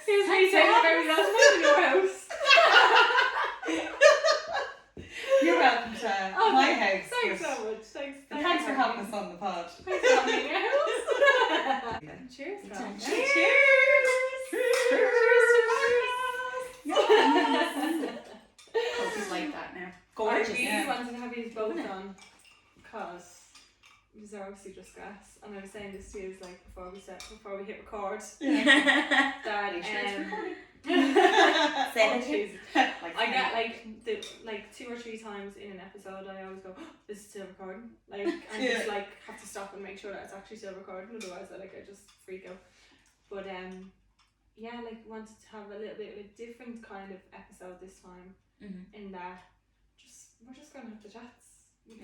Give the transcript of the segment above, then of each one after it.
Here's me saying the very last night in your house. You're welcome to my house. Thanks so much. Thanks for having us on the pod. Thanks for having me in your house. Cheers, girl. Cheers. Coffee's like that now. Gorgeous. I really Yeah. wanted to have these both on because these are obviously just gas. And I was saying this to you like before we hit record. Yeah. That Say I get like 2 or 3 times in an episode I always go, oh, this is still recording. Like and just like have to stop and make sure that it's actually still recording, otherwise I just freak out. But yeah, like wanted to have a little bit of a different kind of episode this time. In that we're just gonna have the chats.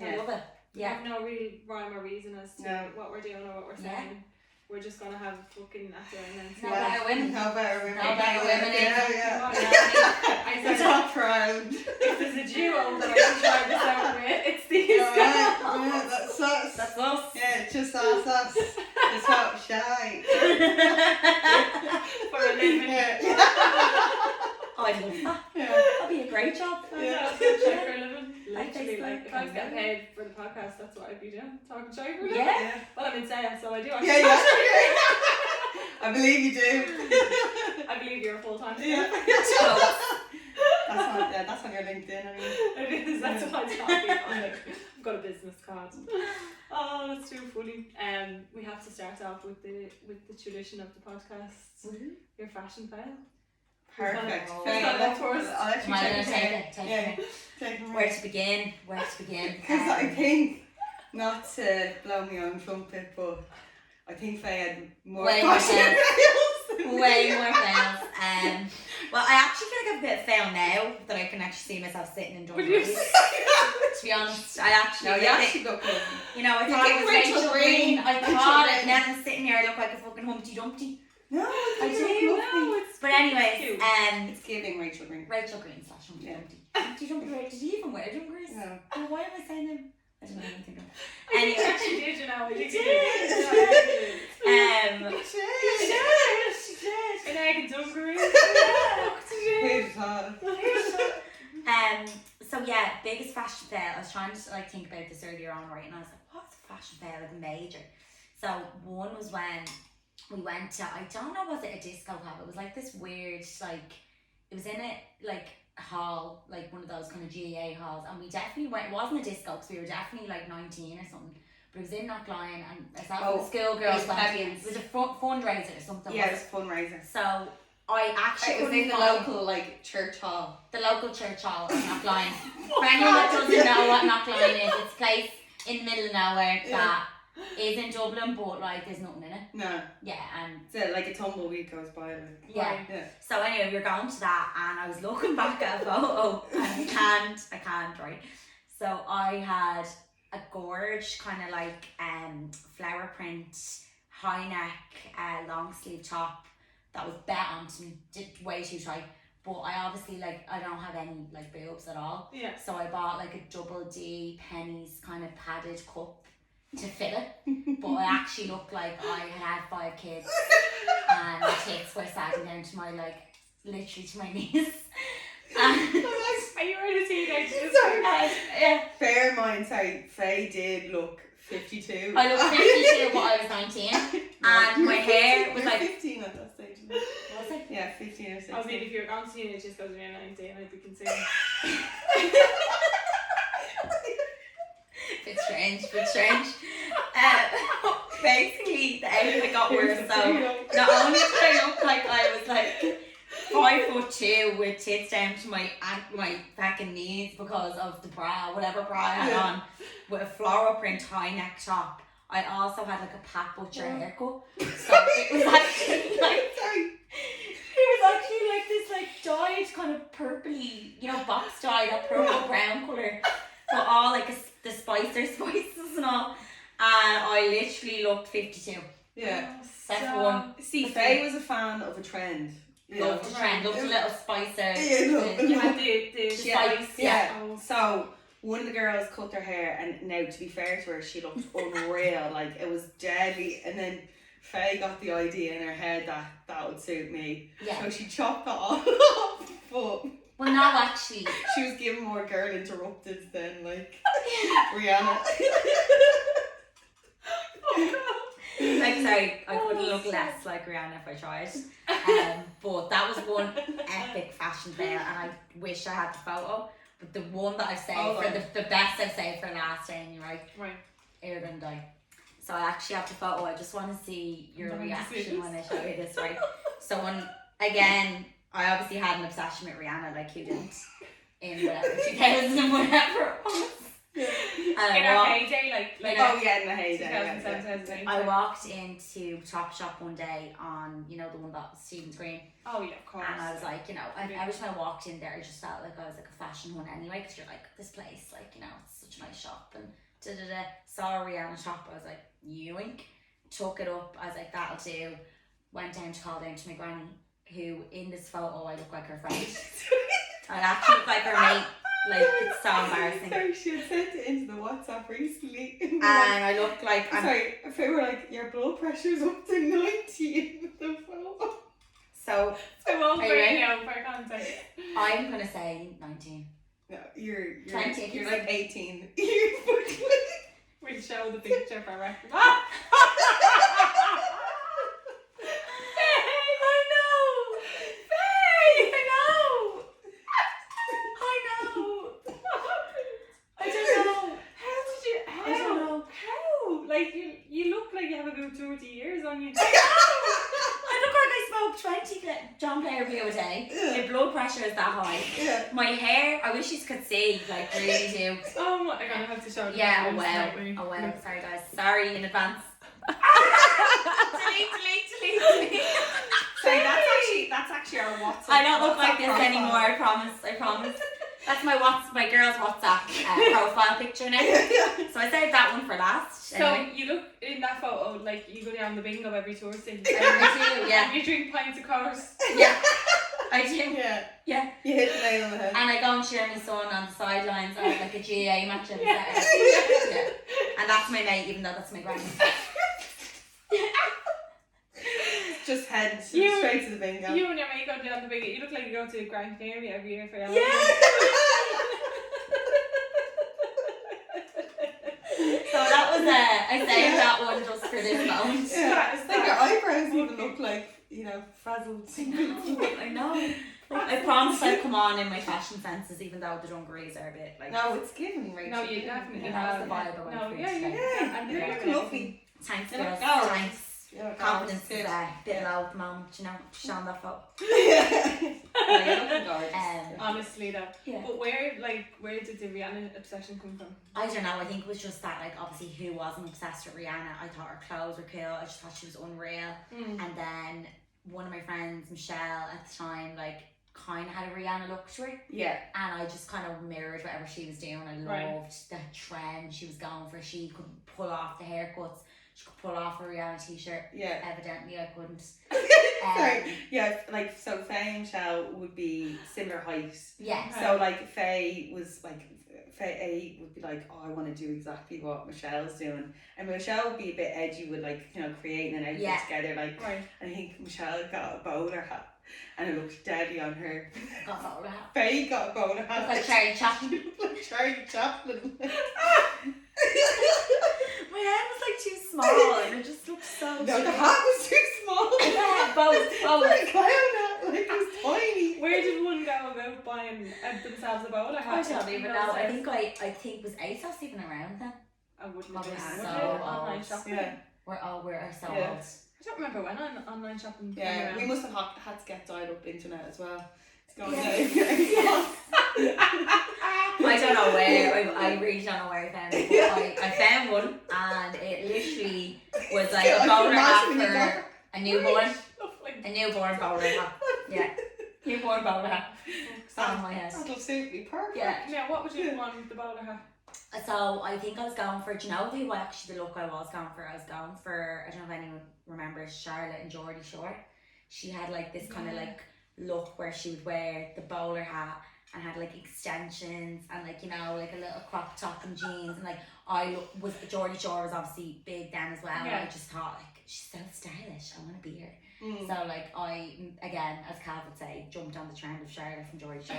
I love it. We have no real rhyme or reason as to what we're doing or what we're saying. Yeah. We're just gonna have a fucking natter and then No better women. No better women. Yeah. I It's said, all proud. if there's a duo that I can try this out with, it's these Yeah, guys. that's us. That's us. Yeah, it's just us. It's hot shy. For a living. I love that. Yeah. That'd be a great job. Yeah, that's good shy for a living. Like Literally, Facebook, like if I was getting paid for the podcast, that's what I'd be doing. Talking shy for a living. Yeah. Well, I'm in sales, so I do actually. Yeah. I believe you do. I believe you're a full-time. Yeah. So, That's on your LinkedIn. I mean. It is. That's what I'm talking about. I've got a business card. Oh, that's too funny. We have to start off with the tradition of the podcast. Your fashion fail. Perfect. Who's got that first? I'll let you am I take going it. to take it? Take it. Where to begin? Because I think, not to blow my own trumpet, but I think Faye had more Way more fashion fails. Way more fails. Well, I actually feel like I have a bit of fail now that I can actually see myself sitting in Would you dungarees. say? To be honest, I actually. No, you actually look good. You know, I You thought get it was Rachel Rachel Green. Green. I Rachel thought Green. it. Now I'm sitting here, I look like a fucking Humpty Dumpty. No, I you do. look lovely. But anyways, Cute. It's giving Rachel Green. Rachel Green / Humpty Yeah. Dumpty. Humpty Dumpty, did he even wear dungarees? No. Oh, why am I saying him? I don't know anything about You Anyway. actually did, you know. You did. did. Shit. An egg and dungaree. Who'd have thought? So yeah, biggest fashion fail. I was trying to like think about this earlier on, right? And I was like, what's a fashion fail, like major? So one was when we went to, I don't know, was it a disco club? It was like this weird, like, it was in a like hall, like one of those kind of GAA halls, and we definitely went. It wasn't a disco because we were definitely like 19 or something. But it was in Knockline, and myself and the schoolgirls went. It was a fundraiser or something. Yeah, it was a fundraiser. So I actually It was in the local like church hall. the local church hall in Knockline. For anyone that doesn't know what Knockline is, it's a place in the middle of nowhere that is in Dublin, but like there's nothing in it. No. Yeah, and So like a tumbleweed goes by. Like. yeah. So anyway, we were going to that, and I was looking back at a photo, and I can't, right? So I had a gorge kind of like flower print, high neck, long sleeve top that was bet onto me, way too tight. But I obviously I don't have any like boobs at all. Yeah. So I bought like a double D pennies kind of padded cup to fit it. But I actually looked like I had 5 kids, and my tits were sagging down to my literally to my knees. Are you ready to teenage? Yeah. Bear in mind, Faye did look 52. I looked 52, but I was 19, and my hair was like 15 at that stage. what was it? Yeah, 15 or 16. I mean, if you're going to teenage just because you're 19, I'd be concerned. Bit strange. Basically, the outfit got worse. So not only did I look like I was like 5'2" with tits down to my fucking knees because of the bra, whatever bra I had on, with a floral print high neck top. I also had like a Pat Butcher haircut, so it was actually like this like dyed kind of purpley, box dye, that purple brown colour. So all like the spices and all, and I literally looked 52. Yeah. That's one. See, Faye was a fan of a trend. Loved the trend, loved the little spicer. You had the spice. Yeah. So one of the girls cut her hair, and now to be fair to her, she looked unreal. Like it was deadly. And then Faye got the idea in her head that would suit me. Yeah. So she chopped that all off, but Well, no, actually. she was giving more girl interrupted than like Rihanna. Like, sorry, I couldn't look less like Rihanna if I tried. But that was one epic fashion fail, and I wish I had the photo. But the one that I've saved for the best I've saved for last day, and you're right, you're gonna die. So I actually have the photo. I just want to see your reaction when I show you this, right? So again, I obviously had an obsession with Rihanna, like you didn't, in whatever 2000 whatever it was. In our heyday, like oh yeah, in the heyday. 2007, 2008. I walked into Topshop one day on, you know, the one that was Stephen's Green. Oh yeah, of course. And I was like, you know, every time I walked in there, I just felt like I was like a fashion one anyway, because you're like, this place, like, you know, it's such a nice shop, and saw a Rihanna shop, I was like, yoink, took it up, I was like, that'll do, went down to call down to my granny, who in this photo I look like her friend. I actually look like her mate. Like, it's so embarrassing. Sorry, she had sent it into the WhatsApp recently. And I look like sorry, if they were like, your blood pressure's up to 90 in the photo. So won't bring you for context. I'm gonna say 19. No, you're 20. You're like 18. We'll show the picture for record. John Player Blue a day. My blood pressure is that high. Yeah. My hair, I wish you could see, like, really do. Oh my, I'm gonna have to show you. Yeah, oh well. Sorry guys. Sorry in advance. delete. Sorry, that's actually our WhatsApp. I don't look like this profile. anymore, I promise. That's my girl's WhatsApp profile picture now. So I saved that one for last. So anyway. you look in that photo like you go down the bingo every Tuesday. I do, yeah. You drink pints of course. Yeah, I do. Yeah. You hit the nail on the head. And I go and cheer my son on the sidelines of like a GA match every Saturday. Yeah. And that's my mate, even though that's my granny. Just head straight to the bingo. You and your mate go down the bingo. You look like you go to Grand Canary every year for your Yeah. So that was I saved that one just for this moment. Yeah. It's like your eyebrows even look like, you know, frazzled. I know. I promise I've come on in my fashion senses, even though the dungarees are a bit like. No, it's giving right. No, you definitely that have. was the vibe I went No, for yeah, today. and You're you're looking lovely. Thanks, You're girls. like, oh, Thanks. Yeah, Confidence is a bit low at the moment, you know, showing that photo. Yeah, you're looking gorgeous. Honestly though. Yeah. But where did the Rihanna obsession come from? I don't know, I think it was just that, like, obviously who wasn't obsessed with Rihanna? I thought her clothes were cool, I just thought she was unreal. And then one of my friends, Michelle, at the time, like, kind of had a Rihanna look to her. Yeah. And I just kind of mirrored whatever she was doing. I loved the trend she was going for. She could pull off the haircuts. She could pull off a Rihanna t-shirt. Yeah. Evidently I couldn't. Sorry. Yeah, like, so Faye and Michelle would be similar height. Yeah. So like Faye was like, Faye would be like, oh, I want to do exactly what Michelle's doing, and Michelle would be a bit edgy with, like, you know, creating an outfit together. Like, I think Michelle got a bowler hat, and it looked deadly on her. Got a bowler hat. Faye got a bowler hat. Like Charlie Chaplin. Like Charlie Chaplin. My head was like too small, and it just looked so. No, the hat was too small. Yeah, both. Like clown hat, like it was tiny. Where did one go about buying themselves a bowler hat? I don't even know. I think was ASOS even around then? I wouldn't Probably have so online old. shopping. Yeah. We're so Yeah. old. I don't remember when online shopping came Yeah, around. we must have had to get dial up internet as well. It's going Yeah. I don't know where. I really don't know where I found it. But I found one, and it literally was like a bowler hat for a newborn. A newborn bowler hat. Yeah. Newborn bowler hat. On my head. That'll suit me perfect. Yeah. Now, what would you want with the bowler hat? So I think I was going for, do you know who actually the look I was going for? I was going for, I don't know if anyone remembers Charlotte and Geordie Shore. She had like this kind of like look where she would wear the bowler hat and had like extensions and, like, you know, like a little crop top and jeans, and like Geordie Shore was obviously big then as well. Yeah. And I just thought, like, she's so stylish, I want to be her. Mm. So like I, again, as Cav would say, jumped on the trend of Charlotte from Geordie Shore.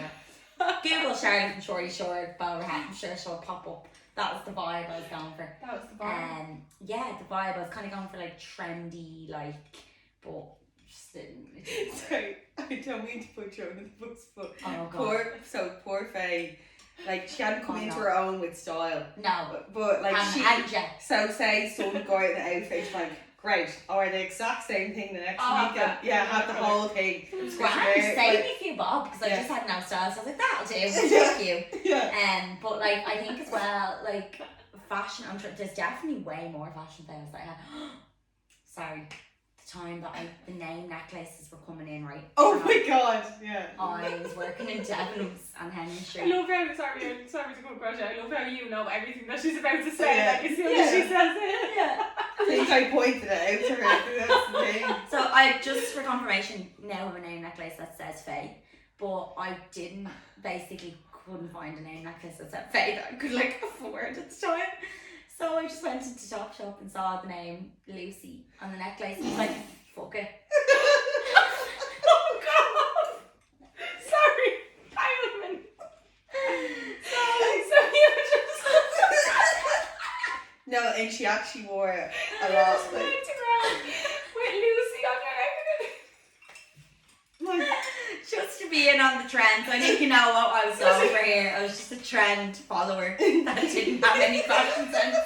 Google Charlotte from Geordie Shore, bowler hat, I'm sure she'll pop up. That was the vibe I was going for. That was the vibe. Yeah, the vibe. I was kind of going for like trendy, like, but just didn't. Sorry, I don't mean to put you on the bus, but Oh god. poor Faye, like she hadn't come Oh, into no. her own with style. No. But like And Jen. so say someone go out in the outfit, she's like, great, or the exact same thing the next weekend. that. Yeah, have the whole thing. Grand, Wear, save like- me a few bob because I Yeah. just had no style, so I was like, that'll do. Thank you. Yeah. But like I think as well, like fashion. There's definitely way more fashion fails that I had. Sorry, the time that the name necklaces were coming in, right? Oh my god, yeah. I was working in Debenhams and Henry I Street. love how, sorry to come across you, I love how you know everything that she's about to say, Yeah. like as soon as she says it. Yeah. I think I pointed it out to her. I think that's the thing. So I just for confirmation now have a name necklace that says Faye, but I couldn't find a name necklace that said Faye that I could like afford at the time. So I just went into Topshop and saw the name Lucy on the necklace and was like, fuck it. Oh god! Sorry, Ireland. So you just No, and she actually wore it a lot. just Like, went around with Lucy on your neck. like, Just to be in on the trend. So I think you know what I was going for here. I was just a trend follower that didn't have any fashion sense.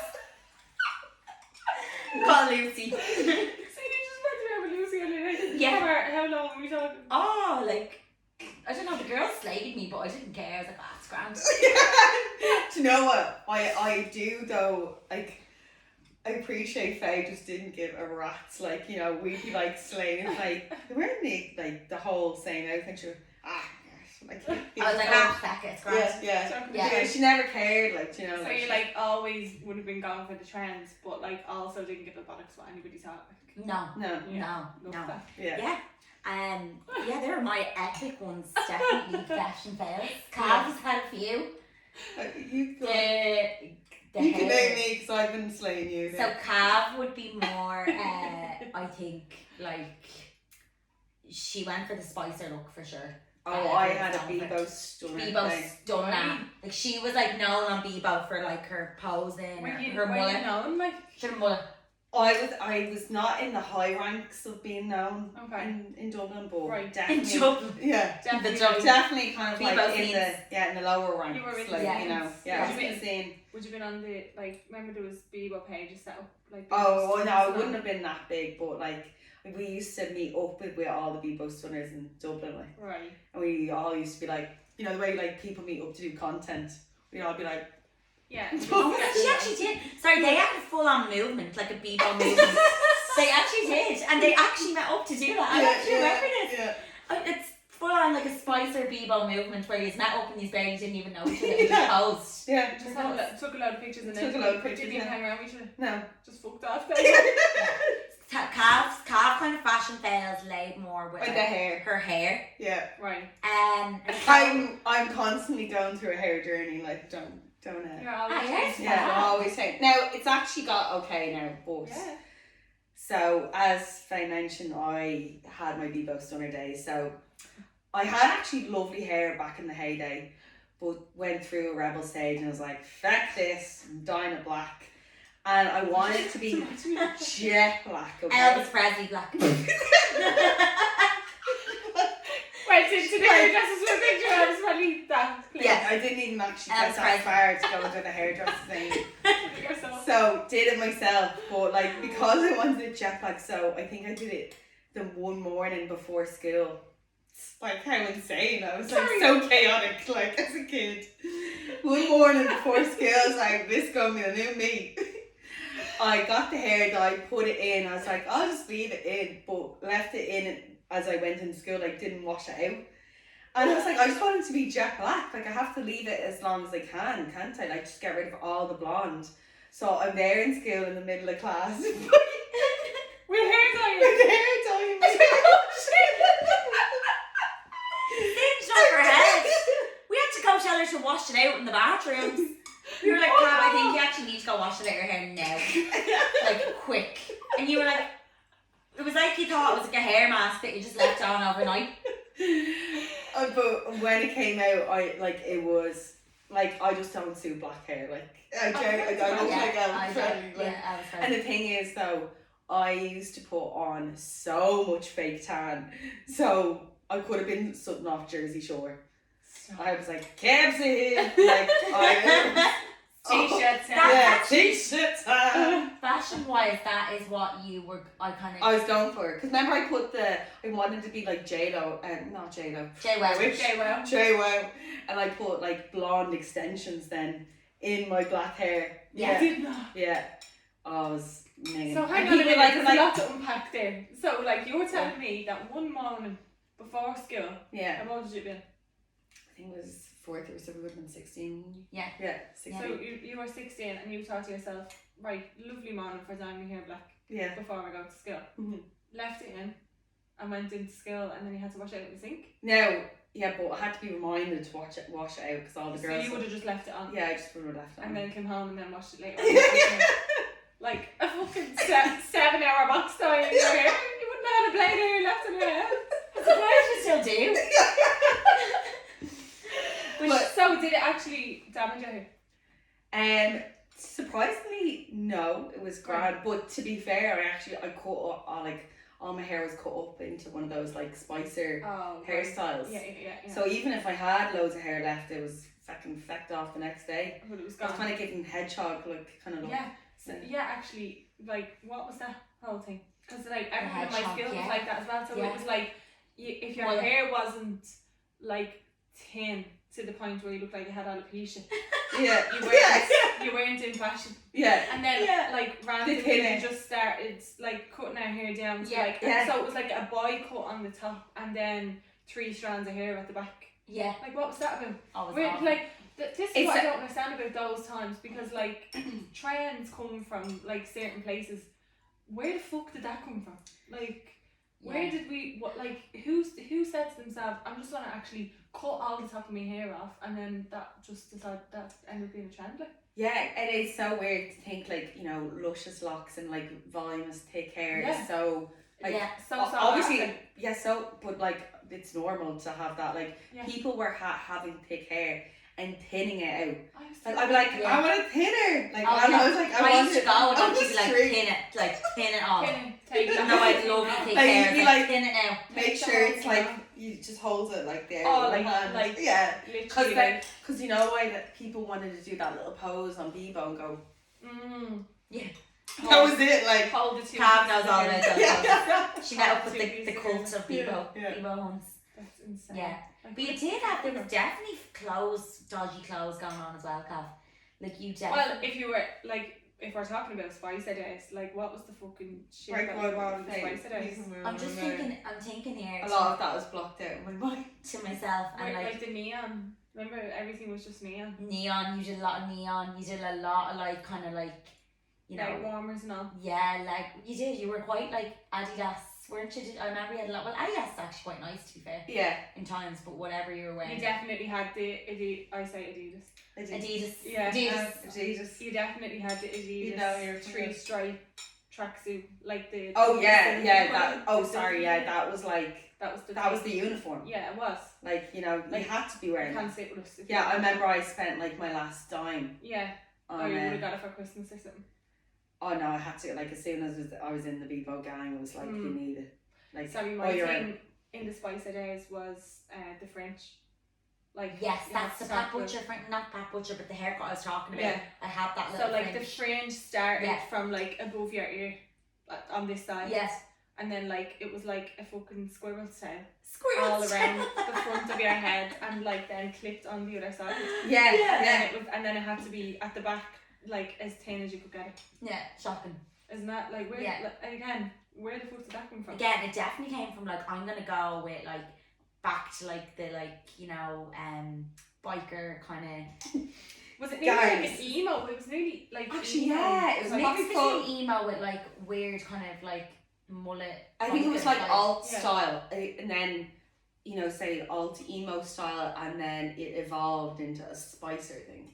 Call Lucy. So you just went around with Lucy on your neck. Yeah. For how long were we talking? Oh, like, I don't know, the girls slated me, but I didn't care. I was like, ah, it's grand. do you know what? I do though, like, I appreciate Faye just didn't give a rat's, like, you know, we'd be like slaying, like, they weren't the whole same outfit, she was, like, I was like, ah, feck it, it's grand. yeah. Yeah. Yeah, she never cared, like, you know. So you like always would have been going for the trends, but like also didn't give a bollocks what anybody thought. Like, No, No, love no. that. yeah. Yeah. Yeah, they were my epic ones, definitely fashion fails. Cav's had a few. You go. The You can hair. name me because I've been slaying you. So Cav would be more, I think, like, she went for the Spicer look for sure. I had a Bebo stunner. Bebo thing. stunner. Like, she was like known on Bebo for like her posing, Were you her mullet. known? Like, She had a mullet. I was not in the high ranks of being known okay. in Dublin, but Right. definitely, In Dublin. yeah, Definitely. Dublin. definitely kind of Bebo like in scenes. the lower ranks, You were in like, the you know, scenes. yeah, I Yeah. was in the scene. Would you have been on the, like, remember there was Bebo pages set up? Like, Oh, well, no, Bebo it wouldn't have been that big, but like we used to meet up with all the Bebo stunners in Dublin, like, Right. and we all used to be like, you know, the way like people meet up to do content, we'd all be like, Yeah. Oh, she actually did. Sorry, they had a full-on movement, like a Bebo movement. They actually did, and they actually met up to do that. I actually remember this. Yeah. It's full-on like a Spicer Bebo movement where you met up and you barely didn't even know each other. You just posed. Yeah. Just took a load of pictures and Took then a load of pictures, didn't even yeah. hang around with each other. No. Just fucked off. Cav kind of fashion fails laid more with Like the hair. her hair. Yeah. Right. I'm constantly going through a hair journey, like don't You're always yes. yeah, I'm always saying. Now it's actually got okay now, but Yeah. so as Faye mentioned, I had my Bebo stunner days. So I had actually lovely hair back in the heyday, but went through a rebel stage and was like, "Feck this, I'm dyeing it black," and I wanted it to be jet black. Okay. Elvis Presley black. Wait, to the hairdressers with a picture, I was probably that. Yeah, I didn't even actually get that far to go into the hairdresser thing. Yourself. So did it myself, but like because I wanted it jet black, so I think I did it the one morning before school. It's like how insane! I was like so chaotic, like as a kid. One morning before school, I was like, "This is gonna be the new me." I got the hair dye, put it in. I was like, "I'll just leave it in," but left it in as I went into school. Like didn't wash it out. And I was like, I just want it to be jet black. Like I have to leave it as long as I can, can't I? Like just get rid of all the blonde. So I'm there in school in the middle of class. With hair dye. With hair dye. Singed off her head. We had to go tell her to wash it out in the bathrooms. We were like, Cab, I think you actually need to go wash it out your hair now. Like quick. And you were like, like you thought it was like a hair mask that you just left on overnight. But when it came out, it was like, I just don't suit black hair. Like I look like Elvis Presley. And the thing is though, I used to put on so much fake tan, so I could have been something off Jersey Shore. I was like, Kebsy! Like, T-shirts. T-shirts. Fashion wise, that is what you were. I was going for it. Because remember, I wanted to be like J-Lo, not J-Lo. J-Well. And I put like blonde extensions then in my black hair. Yeah. You did not. Yeah. Oh, it was amazing. So hang on a minute, there's a lot to unpack there. So like, you were telling me that one morning before school, how old did you be? I think it was 4th, so we would have been 16. Yeah, 16. So you were 16 and you thought to yourself, right, lovely morning for dyeing my hair black. Yeah. Before I go to school. Mm-hmm. Left it in and went into school, and then you had to wash it out with the sink. No, yeah, but I had to be reminded to wash it out because all the girls. So you would have just left it on. Yeah, I just would have left it on. And then came home and then washed it later. Like a fucking 7-hour box dye in your hair. You wouldn't have had a blade hair left in your hair. I'm surprised you still do. So did it actually damage your hair? Surprisingly, no, it was grand. But to be fair, I cut all my hair was cut up into one of those like Spicer hairstyles. Yeah. So even if I had loads of hair left, it was fucking fecked off the next day. But it was I gone. was kind of giving hedgehog kind of look. Yeah. So, actually, like, what was that whole thing? Because like everyone in my school was like that as well. So it was like, if your hair wasn't like thin to the point where you looked like you had alopecia, you weren't in fashion. Yeah. And then like randomly you just started like cutting our hair down to so it was like a boy cut on the top and then 3 strands of hair at the back. Yeah. Like, what was that about? This is It's what I don't understand about those times, because like trends come from like certain places. Where the fuck did that come from? Like, where did we who said to themselves, I'm just gonna actually cut all the top of my hair off, and then that just decided that ended up being a trend? Like, yeah, it is so weird to think like, you know, luscious locks and like voluminous thick hair is so like obviously but like it's normal to have that. Like people were having thick hair and thinning it out. I'd be like, I want it thinner. Like I was like, I used to go and she'd be like, thin it off. No, I'd love to thick hair. Be like, thin it now. Make sure it's like you just hold it like there. Because you know why that people wanted to do that little pose on Bebo and go. That was it. Like hold the two. Cav knows all about those. She met up with the cult of Bebo. Bebo hunts. That's insane. Yeah. But you did have, there was definitely dodgy clothes going on as well, Cav. Like you definitely. Well, if you were like, if we're talking about Spicer days, like what was the fucking shit that you wore on the Spicer days? I'm thinking here. A lot of that was blocked out in my mind. To myself, and like the neon. Remember, everything was just neon. Neon. You did a lot of neon. You did a lot of like kind of like, you know, like warmers and all. Yeah, like you did. You were quite like Adidas, weren't you? I remember you had a lot. Well, Adidas is actually quite nice, to be fair. Yeah. In times, but whatever you were wearing. You definitely had the Adidas. Yeah. Adidas. You definitely had the Adidas. You know, your 3-stripe tracksuit, like the. That was like. That was the uniform. Yeah, it was. Like, you know, you had to be wearing. You can't sit with us. I remember I spent like my last dime. Yeah. You would have got it for Christmas or something. Oh no, I had to, like, as soon as I was in the Bebo gang, it was like, you need it. Like, sorry, my thing in the Spicer days was the French. Like, yes, that's the Pat Butcher, not Pat Butcher, but the haircut I was talking about. Yeah. I had that little. So like the fringe started from like above your ear, on this side. Yes. And then like it was like a fucking squirrel tail. All around the front of your head, and like then clipped on the other side. And then it had to be at the back, like as thin as you could get it. Yeah, shocking. Isn't that like where? Like, again, where the fuck did that come from? Again, it definitely came from like, I'm gonna go with like back to like the biker kind of. Was it nearly like an emo? It was nearly like actually emo. It was maybe emo with like weird kind of like mullet. I think it was like alt style, and then say alt emo style, and then it evolved into a Spicer thing,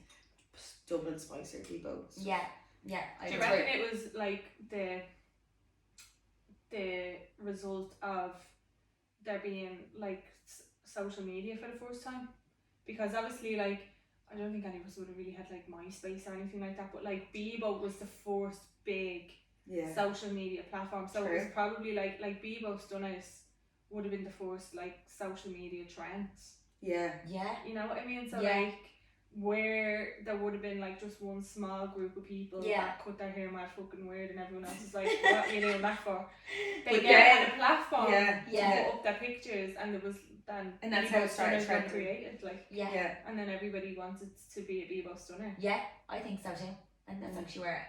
Dublin Spicer Bebo. Yeah. Do you reckon it was like the the result of there being like social media for the first time, because obviously like I don't think any of us would have really had like MySpace or anything like that, but like Bebo was the first big social media platform, so it was probably like Bebo Stunners would have been the first like social media trends. Yeah. You know what I mean? So like where there would have been like just one small group of people that cut their hair mad fucking weird and everyone else is like, what are you doing that for? They had a platform to put up their pictures, and there was then and that's how it started created, like and then everybody wanted to be a Bebo Stunner. Yeah, I think so too. And that's actually where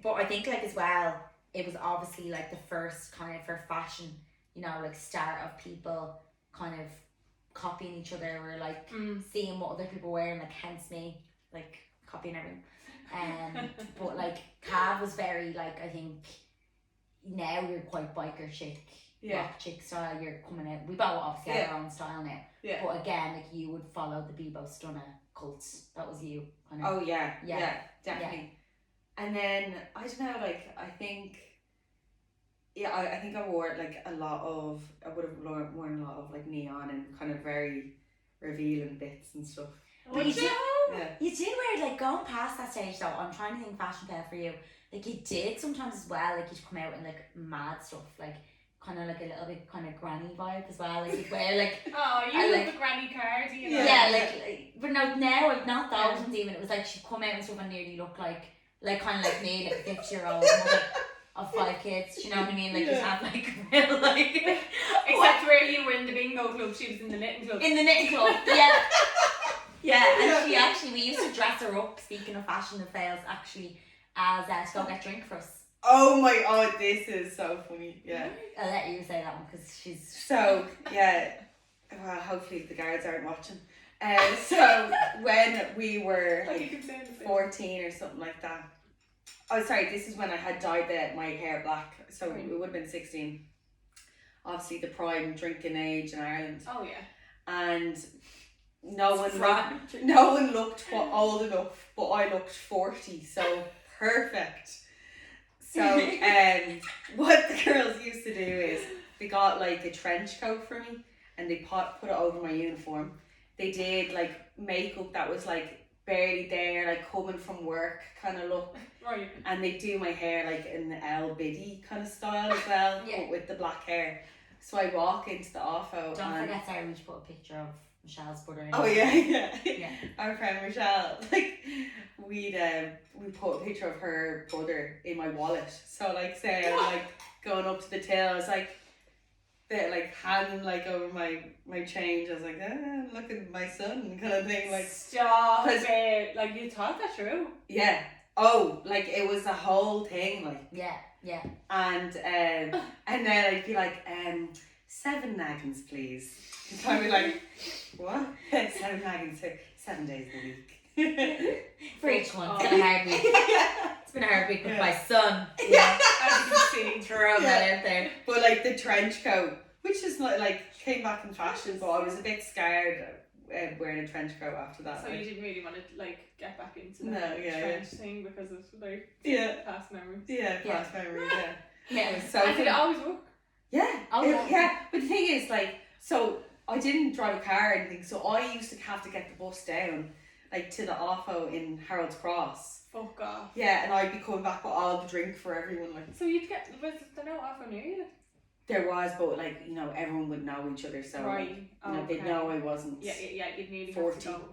but I think like as well, it was obviously like the first kind of for fashion, you know, like start of people kind of copying each other or like seeing what other people were, and like hence me like copying everything. But like Cav was very like, I think now you're quite biker chic, rock chic style. You're coming out. We both obviously have our own style now. Yeah. But again, like you would follow the Bebo Stunner cult. That was you. Kind of. Oh yeah, definitely. Yeah. And then I don't know, like I think. Yeah, I think I wore like I would have worn a lot of like neon and kind of very revealing bits and stuff. But you did wear like going past that stage though. I'm trying to think fashion fair for you. Like you did sometimes as well. Like you'd come out in like mad stuff, like kind of like a little bit kind of granny vibe as well. Like you'd wear like you love the granny card, you know. Yeah, like but no, now like not those ones even. It was like she'd come out and stuff and nearly look like kind of like me, like a 50-year-old mother of 5 kids, you know what I mean? Like just have like real like except where you were in the bingo club, she was in the knitting club. In the knitting club, yeah. And she actually, we used to dress her up, speaking of fashion and fails, actually, as to go get drink for us. Oh my god, this is so funny. Yeah. I'll let you say that one because she's so well, hopefully the guards aren't watching. So when we were like 14 or something like that. Oh, sorry, this is when I had dyed my hair black, so it would have been 16. Obviously, the prime drinking age in Ireland. Oh, yeah. And no one looked old enough, but I looked 40, so perfect. So, what the girls used to do is they got like a trench coat for me, and they put it over my uniform. They did like makeup that was like barely there, like coming from work kind of look. Right. And they do my hair like in the El Biddy kind of style as well, but with the black hair. So I walk into the offo. Don't forget, sorry, we should put a picture of Michelle's brother in. Oh yeah. Our friend Michelle, like we put a picture of her brother in my wallet. So like say I was like going up to the till, I was like handing like over my change. I was like, look at my son kind of thing. Like stop it. Like you thought that through. Yeah. Oh, like it was the whole thing, like and then I'd be like 7 naggins please, and I'd be like what? 7 naggins 7 days a week for each one. It's been a hard week. It's been a hard week with my son. As you can see, throw that out there. But like the trench coat, which is not like came back in fashion, but I was a bit scared wearing a trench coat after that. So like, you didn't really want to like get back into the trench thing because of like past memories. Past memories. Yeah. It was so and did it always work? Yeah. But the thing is, like, so I didn't drive a car or anything, so I used to have to get the bus down, like, to the offo in Harold's Cross. Fuck off. Yeah, and I'd be coming back with all the drink for everyone, like. So was there no offo near you? There was, but like, you know, everyone would know each other, so like, you know, they'd know I wasn't. Yeah, you'd nearly 40. have to go.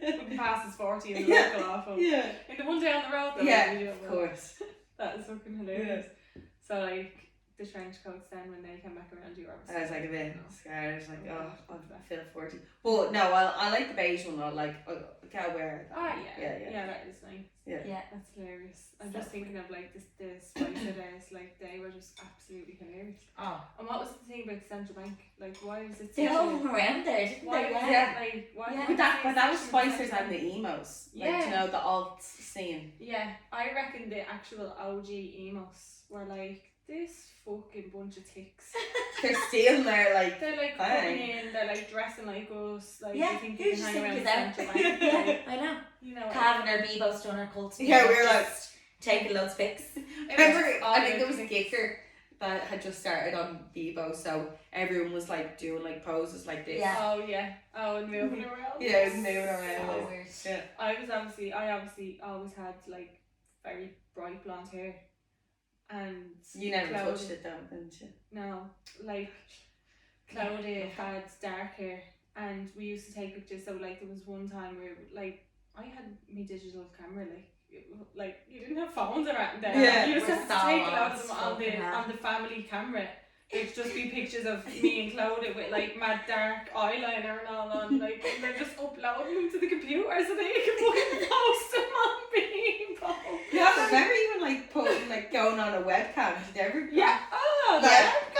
Wouldn't pass as 40 in the local offo. Yeah. In the one down the road though. Yeah, of course. That is fucking hilarious. So like the trench coats then when they came back around you, I was like a bit scared. I was like, I feel 40. But no, I like the beige one. I can't wear that. Yeah, that is nice. Yeah, that's hilarious. I'm just thinking of like the Spicer days, like they were just absolutely hilarious. Oh. And what was the thing about the central bank? Like why was it? They all around there, didn't why they? Why? But that was Spicers and the emos. Like, you know, the alt scene. Yeah, I reckon the actual OG emos were like this fucking bunch of ticks. They're still there, like they're like coming in, they're like dressing like us, like yeah, you think you can hang around the central bank. I know. You know, having our Bebo Stunner cult. Yeah, we were like taking loads of pics. Remember, I think there was a kicker. that had just started on Bebo, so everyone was like doing like poses like this. Yeah. Oh yeah. Oh, and moving around. Yeah, it was moving around. So weird. Yeah. I obviously always had like very bright blonde hair, and You never Claudia- touched it though, didn't you? No, like Claudia had dark hair, and we used to take pictures. So like there was one time where like I had my digital camera, like you didn't have phones or anything then. Yeah. You used to We're have to so take a lot of old, them fucking hell. on the family camera. It'd just be pictures of me and Claudia with like mad dark eyeliner and all on, like, and then just uploading them to the computer so that you can fucking post them on Bebo. Yeah, I remember even like putting like going on a webcam. Did you ever? Yeah. Oh,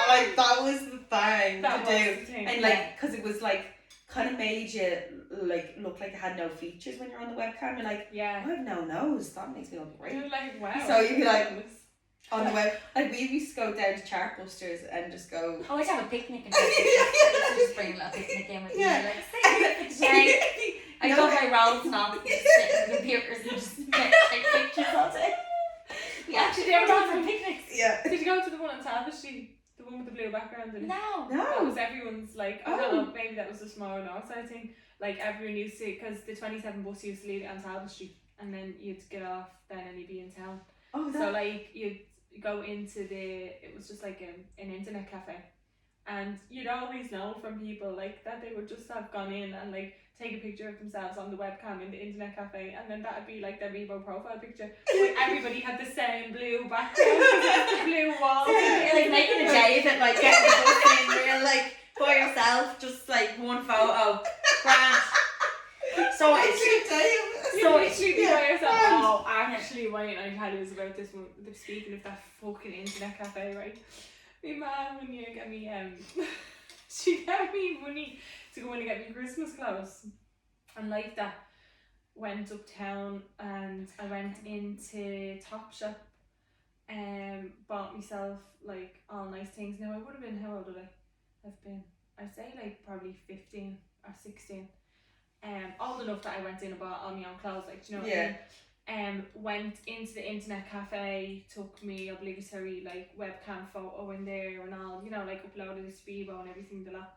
Like that was the thing that to was do, the thing. and like because it was like kind of made you like look like it had no features when you're on the webcam. You're like, yeah. I have no nose. That makes me look great. You're like, wow. So you'd be like, on the web, like we used to go down to Chartbusters and just go. Oh, I'd have a picnic and just bring a little picnic in with Yeah. me. Like, stay today. I No, got like- my rolls and all, just sit in the computers and just take pictures all day. We actually Did you never ever gone go for to- picnics. Yeah. Did you go to the one on Tapestry? The one with the blue background? And No. that No. was everyone's like, I don't know, maybe that was a small north side thing. Like everyone used to, because the 27 bus used to leave it on Tapestry, and then you'd get off then and you'd be in town. Oh, So like you'd go into it was just like an internet cafe, and you'd always know from people like that they would just have gone in and like take a picture of themselves on the webcam in the internet cafe, and then that would be like their Bebo profile picture. But everybody had the same blue background, the blue wall. You're like making a day of it, like getting the book in real, like by yourself, just like one photo. Grand. So it's So literally be by yourself. grand. Oh, actually, why didn't I tell you about this one? Speaking of that fucking internet cafe, right? My mum, when you get me, she gave me money to go in and get me Christmas clothes, and like that, went uptown and I went into Topshop, bought myself like all nice things. Now I would have been, how old would I have been? I'd say like probably 15 or 16. Old enough that I went in and bought all my own clothes, like, do you know what I mean? Went into the internet cafe, took me obligatory like webcam photo in there and all, you know, like uploaded it to Bebo and everything, the lot.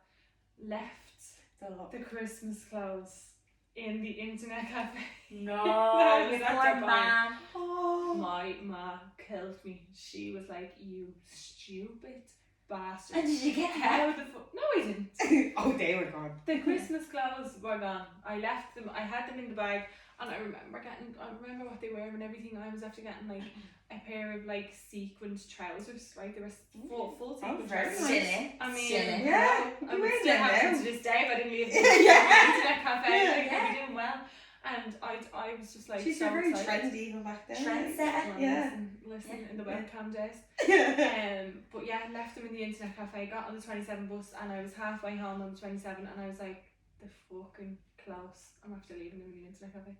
Left the Christmas clothes in the internet cafe. no, you That's poor a man. Oh. My ma killed me. She was like, you stupid bastard. And did you get How help? the fuck? No, I didn't. Oh, they were gone. The Christmas clothes were gone. I left them. I had them in the bag, and I remember what they were and everything. I was after getting like a pair of like sequined trousers, right? They were full sequined very trousers. Still nice. in. I mean, Still in. Yeah, I you would wear still them have now. them to this day if I didn't leave Yeah. the internet cafe. Yeah. Like, I'd be doing well. And I was just like, She's so very excited. trendy even back then. Trendsetter. Well, Yeah. listen in the webcam days. Yeah. But yeah, left them in the internet cafe, got on the 27 bus, and I was halfway home on the 27, and I was like, the fucking close. I'm after leaving them in the internet cafe.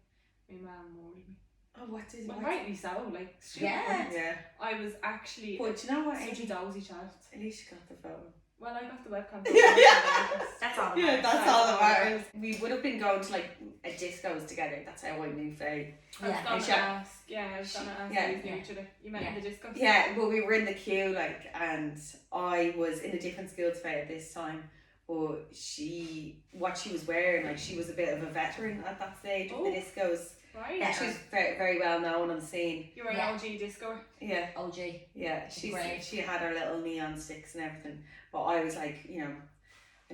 My mum worried me. Oh, what did Well, what? rightly so, like, stupid. Yeah. Yeah. I was actually But you know what? such a dozy child. At least you got the photo. Well, I got the webcam. Yeah. That's all that Yeah, matters. that's all that matters. We would have been going to like a discos together. That's how I knew Faye. I was Yeah. gonna Yeah. ask. Yeah, I was gonna ask. Yeah. You knew each other. You met in the disco. Yeah, but we were in the queue, like, and I was in a different school to Faye at this time. But what she was wearing, like, she was a bit of a veteran at that stage of the Oh. discos. Right. Yeah. She was very, very well known on the scene. You were an Yeah. OG disco. Yeah, OG. yeah. Great. She had her little neon sticks and everything. But I was like, you know, a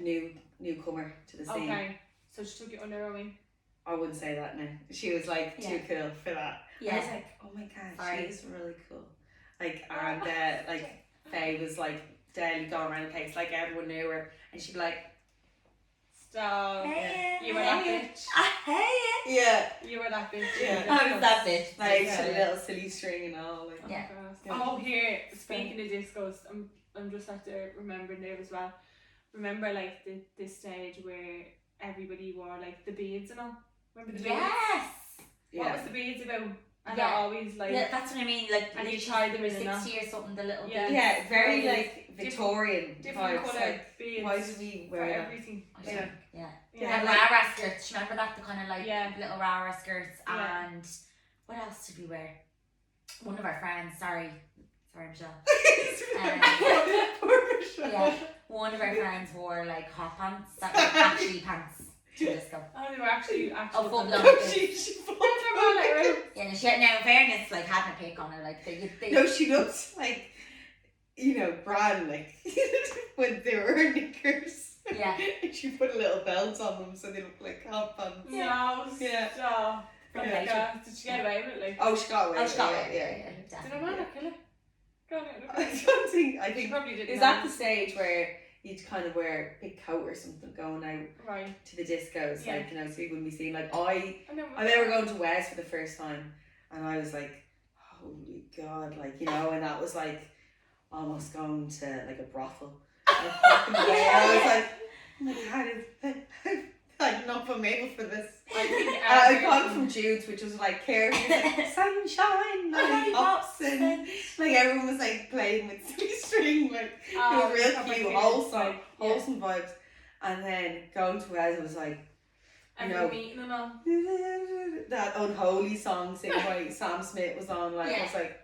newcomer to the scene. Okay. So she took you under her wing. I wouldn't say that now. She was like too cool for that. I was Yeah. like, oh my god, Sorry. she is really cool. Like, and like Faye was like daily going around the place, like everyone knew her, and she'd be like, Stop. Hey, You were that bitch. Hey. yeah, You were that bitch. Yeah. I was that bitch. like Yeah. she had a little silly string and all. Like, Oh, Yeah. God. Yeah. Oh, here. Speaking of discos, I'm just after remembering there as well. Remember, like this stage where everybody wore like the beads and all. Remember the beads? Yes. What yeah, was the beads about? And Yeah. they're always like. Yeah, that's what I mean. Like, And you literally tie them in they a were knot. 60 or something. The little Yeah. beads. yeah, very Different- like Victorian different vibes. colour Like, beads. why do we for wear that? everything? I Yeah. think, yeah. Yeah. And like- rara skirts. Do you remember that? The kind of like Yeah. little rara skirts. Yeah. And what else did we wear? One of our friends, sorry, Sorry, Michelle. Poor Michelle. Yeah, one of our friends wore like hot pants that were actually pants to disco. Oh, they were actually Oh, full pants. blown. She Yeah, no, she had, now in fairness, like, hadn't a pick on her, like, they no, she looks like, you know, Bran, like, when they were her knickers. Yeah. And she put a little belt on them so they look like hot pants. No, Yeah. stop. From Oh my later. God, did she get away with it? Like, Oh, she got away. Oh, she got away. Yeah. did her man not kill her? Go on, I don't think. I She think. probably didn't. Is know. that the stage where you'd kind of wear a big coat or something going out Right. to the discos, Yeah. like, you know, so you wouldn't be seen. Like I know. remember going to Wes for the first time, and I was like, holy God, like, you know, and that was like almost going to like a brothel. Like, back in the day. I was like, oh my God, I'm not for Mabel for this. I think I got it from Jude's, which was like carefree, sunshine, lollipops, and like everyone was like playing with silly string, like it was real cute, wholesome vibes. And then going to Wes, it was like, you know, meeting and all. that unholy song singing by Sam Smith was on, like, I was like,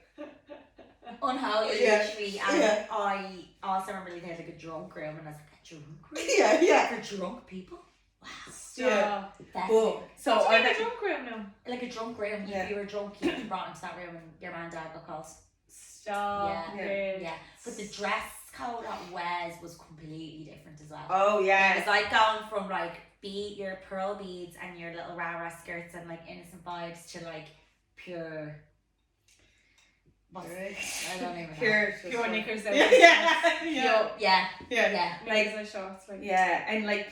unholy, Yeah. literally, and Yeah. I also remember they had like a drunk room, and I was like, a drunk room? yeah. For drunk people? Wow. Yeah. That's But, it. so What's I in a drunk room now? Like a drunk room, Yeah. if you were drunk, you'd be brought into that room and your man and dad got called. Stop. Yeah. But the dress code at Wes was completely different as well. oh It yeah. was like going from like your pearl beads and your little rah-rah skirts and like innocent vibes to like pure... I don't even know. Pure knickers out. Yeah. Yeah. Knickers and shorts. Like. Yeah, and like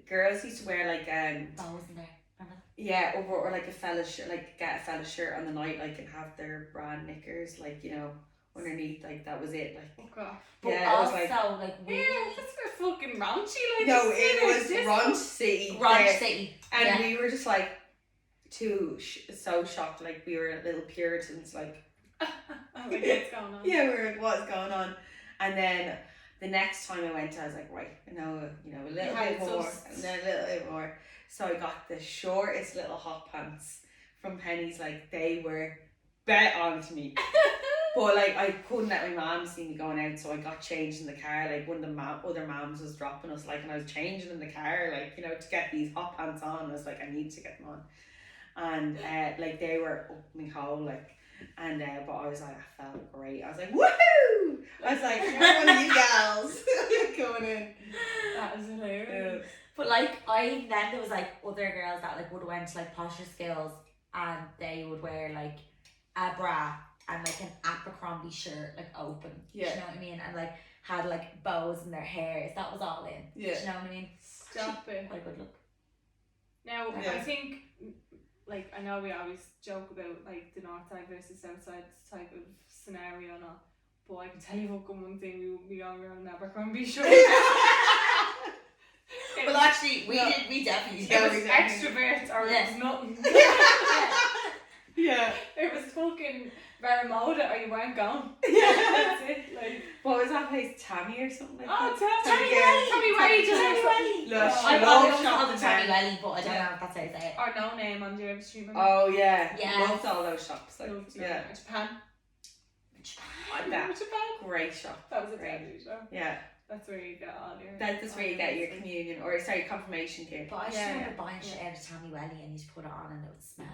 girls used to wear like Bows in there. Remember that? yeah, or like a fella shirt, like get a fella shirt on the night, like, and have their brand knickers, like, you know, underneath, like that was it, like. Oh God. But Yeah, it was also like- we... Yeah, that's a bit fucking raunchy. Like, No, this it was is Ranch City. Ranch there, City. and Yeah. we were just like so shocked, like we were little Puritans, like. I'm like, what's going on? Yeah, we were like, what's going on? And then the next time I went, I was like, right, I know, you know, a little You bit had more, sus. and then a little bit more. So I got the shortest little hot pants from Penny's, like they were bet on to me. But like I couldn't let my mom see me going out, so I got changed in the car. Like one of the other moms was dropping us, like, and I was changing in the car, like, you know, to get these hot pants on. I was like, I need to get them on, and like they were up my hole, like. And but I was like, I felt great. I was like, woohoo! I was like, you're one of you gals coming in. That is hilarious. But like then there was like other girls that like would have went to like posher skills and they would wear like a bra and like an Abercrombie shirt like open. Yeah. Do you know what I mean? And like had like bows in their hairs. That was all in. Yeah. Do you know what I mean? Stop it. What a good look. Now, Yeah. I think, like, I know we always joke about, like, the north side versus south side type of scenario and all, but I can tell you one thing, we would be going around Abercrombie shirt. Well, actually, we definitely did. It was we definitely- extrovert or Yeah. it was nothing. Yeah. It was fucking Varamoda or you weren't gone. Yeah. That's it. Like, What was that place? Tammy or something like that? Tammy yeah. Welly. Tammy Welly. Look, Oh, I I love always called shopping it Tammy there. Welly, but I don't know if that's how you say it. Or No Name on Derby Street. Oh yeah. Yeah. Loved all those shops. Like, Loved yeah. Japan. Like that. Japan. Great shop. That was a Great. tattoo show. Yeah. That's where you get all your. That's where you get your communion, or sorry, confirmation kit. But I just Yeah, remember yeah. buying shit out of Tammy Welly and you just put it on and it would smell.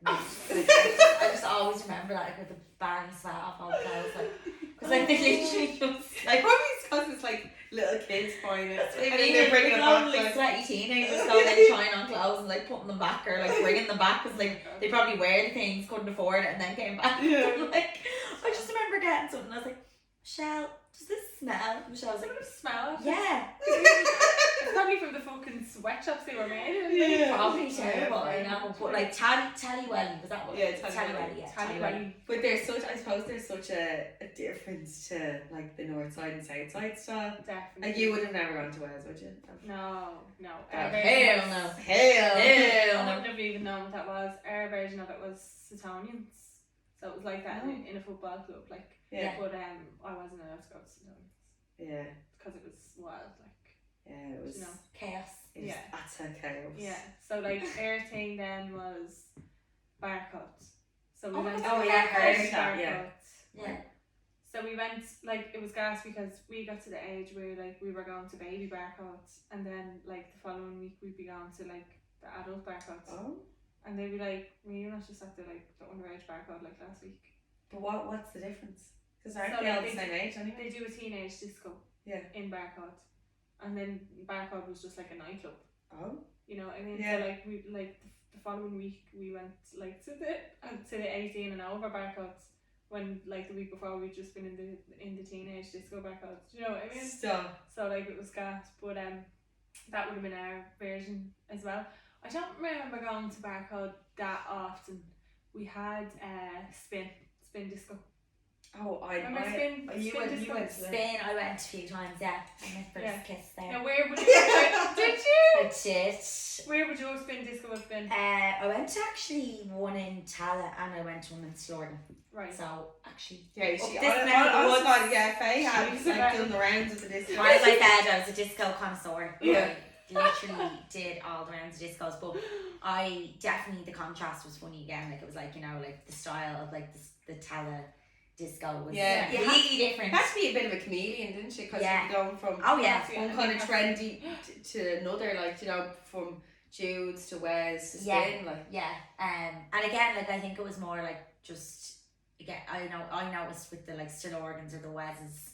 Oh. I just always remember that, like, with the bang sweat off all the clothes, like, because like they literally just Like probably it's because it's like little kids buying it, I and then mean, they're bringing it back. like Like, sweaty teenagers going and trying on clothes and like putting them back or like bringing them back because like they probably wear the things, couldn't afford it, and then came back. Yeah. But, like, I just remember getting something. I was like, Michelle, does this smell? Michelle was Does like, it smell? yeah, It's probably from the fucking sweatshops they were made in. Yeah. probably terrible. I know, but like Tally Welly, was that what? Yeah, Tally Welly. Yeah, Tally Welly. but there's such, I suppose there's such a difference to like the north side and south side style. Definitely. Like you would have never gone to Wales, would you? No. Hell no. Hell. I Hell no. wouldn't have even known what that was. Our version of it was Suetonians. So it was like that in a football club, like. Yeah. But I wasn't allowed to go to Suetonians Yeah. because it was wild, like. Yeah, it was. You know. Chaos. It was Yeah. utter chaos. Yeah. So like our thing then was bar cut. So we Oh, went oh, to yeah, bar heard bar that, yeah. cut. Yeah. So we went, like, it was gas because we got to the age where, like, we were going to baby barcodes, and then, like, the following week we'd be going to, like, the adult barcodes. Oh. And they'd be like, well, you're not just at the, like, the underage barcode like last week. But what's the difference? Because aren't So, they all like, the same age anyway? They do a teenage disco in barcode. And then barcode was just like a nightclub. Oh. You know what I mean? Yeah. So, like, we, like, the following week we went, like, to the 18 and over barcodes. When, like, the week before we'd just been in the teenage disco barcodes. Do you know what I mean? Stop. So, like, it was gas, but that would have been our version as well. I don't remember going to barcode that often. We had spin disco. Oh, Remember spin disco? went to Spin, I went a few times, yeah. And my first kiss there. Now, where would you did you? I did. Where would your spin disco have been? I went to actually one in Tala and I went to one in Slorgan. Right. So actually, Yeah, up she, this neck of the I woods. thought, yeah, Faye had She's like done the rounds of the disco. As I said, I was a disco connoisseur. Yeah. I literally did all the rounds of discos, but I definitely, the contrast was funny again. Like, it was like, you know, like the style of like the Tala disco was completely different. Had to be a bit of a chameleon, didn't she? Because you'd be going from one kind of trendy to another, like, you know, from Jude's to Wes to Spin, like. Yeah, and again, like, I think it was more like just, again, I noticed with the, like, still organs or the Weses,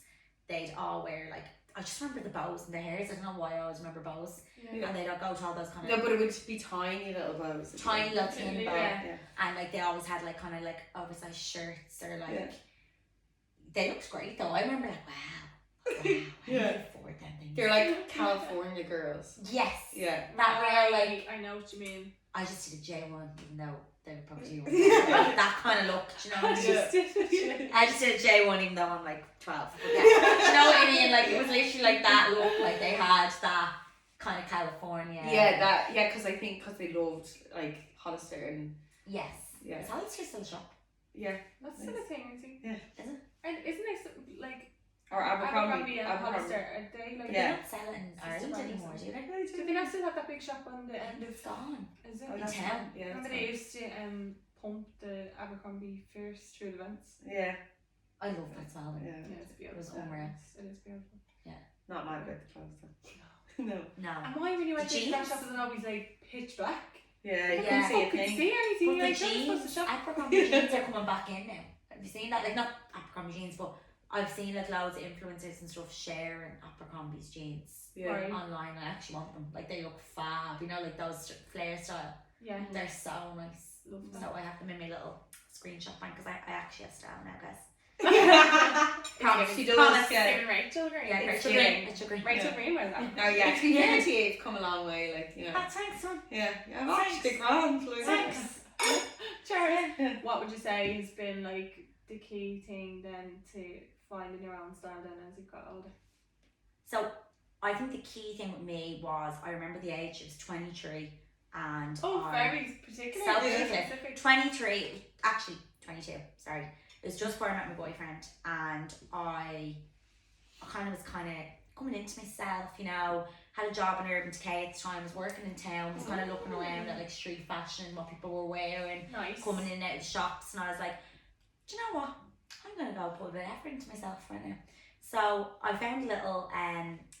they'd all wear, like, I just remember the bows in their hairs. I don't know why I always remember bows. Yeah. And they'd all go to all those kind No, of but it would be tiny little bows. tiny little thin bow. Yeah. And like they always had like kind of like oversized shirts or like they looked great though. I remember like wow, I need to afford them things. They're like California girls. Yes. Yeah. That real like I know what you mean. I just did a J1 even though they were probably that kind of look, do you know? I just did a J1 even though I'm like 12. But yeah. Do you know what I mean? Like it was literally like that look, like they had that kind of California. Yeah, because I think because they loved like Hollister and yes. Yeah. Is Hollister still a shop? Yeah. That's still a thing, I think. Yeah. Is it? And isn't it like or Abercrombie and Hollister? Are they like they don't sell it in Ireland anymore, do they? Do they not still have that big shop on the end of It's gone. Is it? Oh, in that's town. Yeah. Remember they used to pump the Abercrombie fierce through the vents? Yeah. I love that smell. Yeah. Yeah, it's beautiful. It was unreal. It is beautiful. Not mad about the clothes though. No. No. And why when you went to jeans? that shop is it always like pitch black? Yeah, you Yeah. couldn't see a Could thing. see anything But like the that supposed to jeans, shop. Abercrombie jeans are coming back in now. Have you seen that? Like not Abercrombie jeans, but I've seen like loads of influencers and stuff sharing Abercrombie's jeans Yeah. Right. online. I actually want them. Like they look fab. You know, like those flare style. Yeah. They're so nice. Love So I have them in my little screenshot bank because I actually have style now, guys. Promise, she does. Promise. Yeah. Giving Rachel Green. Yeah, It's Rachel green. Green. Rachel Green. Rachel Green wears that. Oh yeah, to be fair to you, you've come a long way, like, you know. Oh, thanks, son. Yeah, I'm Thanks. actually grand, like. Thanks. Sharon, what would you say has been like the key thing then to finding your own style then as you've got older? So I think the key thing with me was I remember the age. It was 23, and very particular. So particular. Specific. 23, actually 22. Sorry, it was just before I met my boyfriend, and I kind of was coming into myself. You know, had a job in Urban Decay at the time. Was working in town. Was kind of looking around at like street fashion, what people were wearing, Nice. coming in and out of shops, and I was like, do you know what? I'm gonna go put a bit of effort into myself right now. So I found little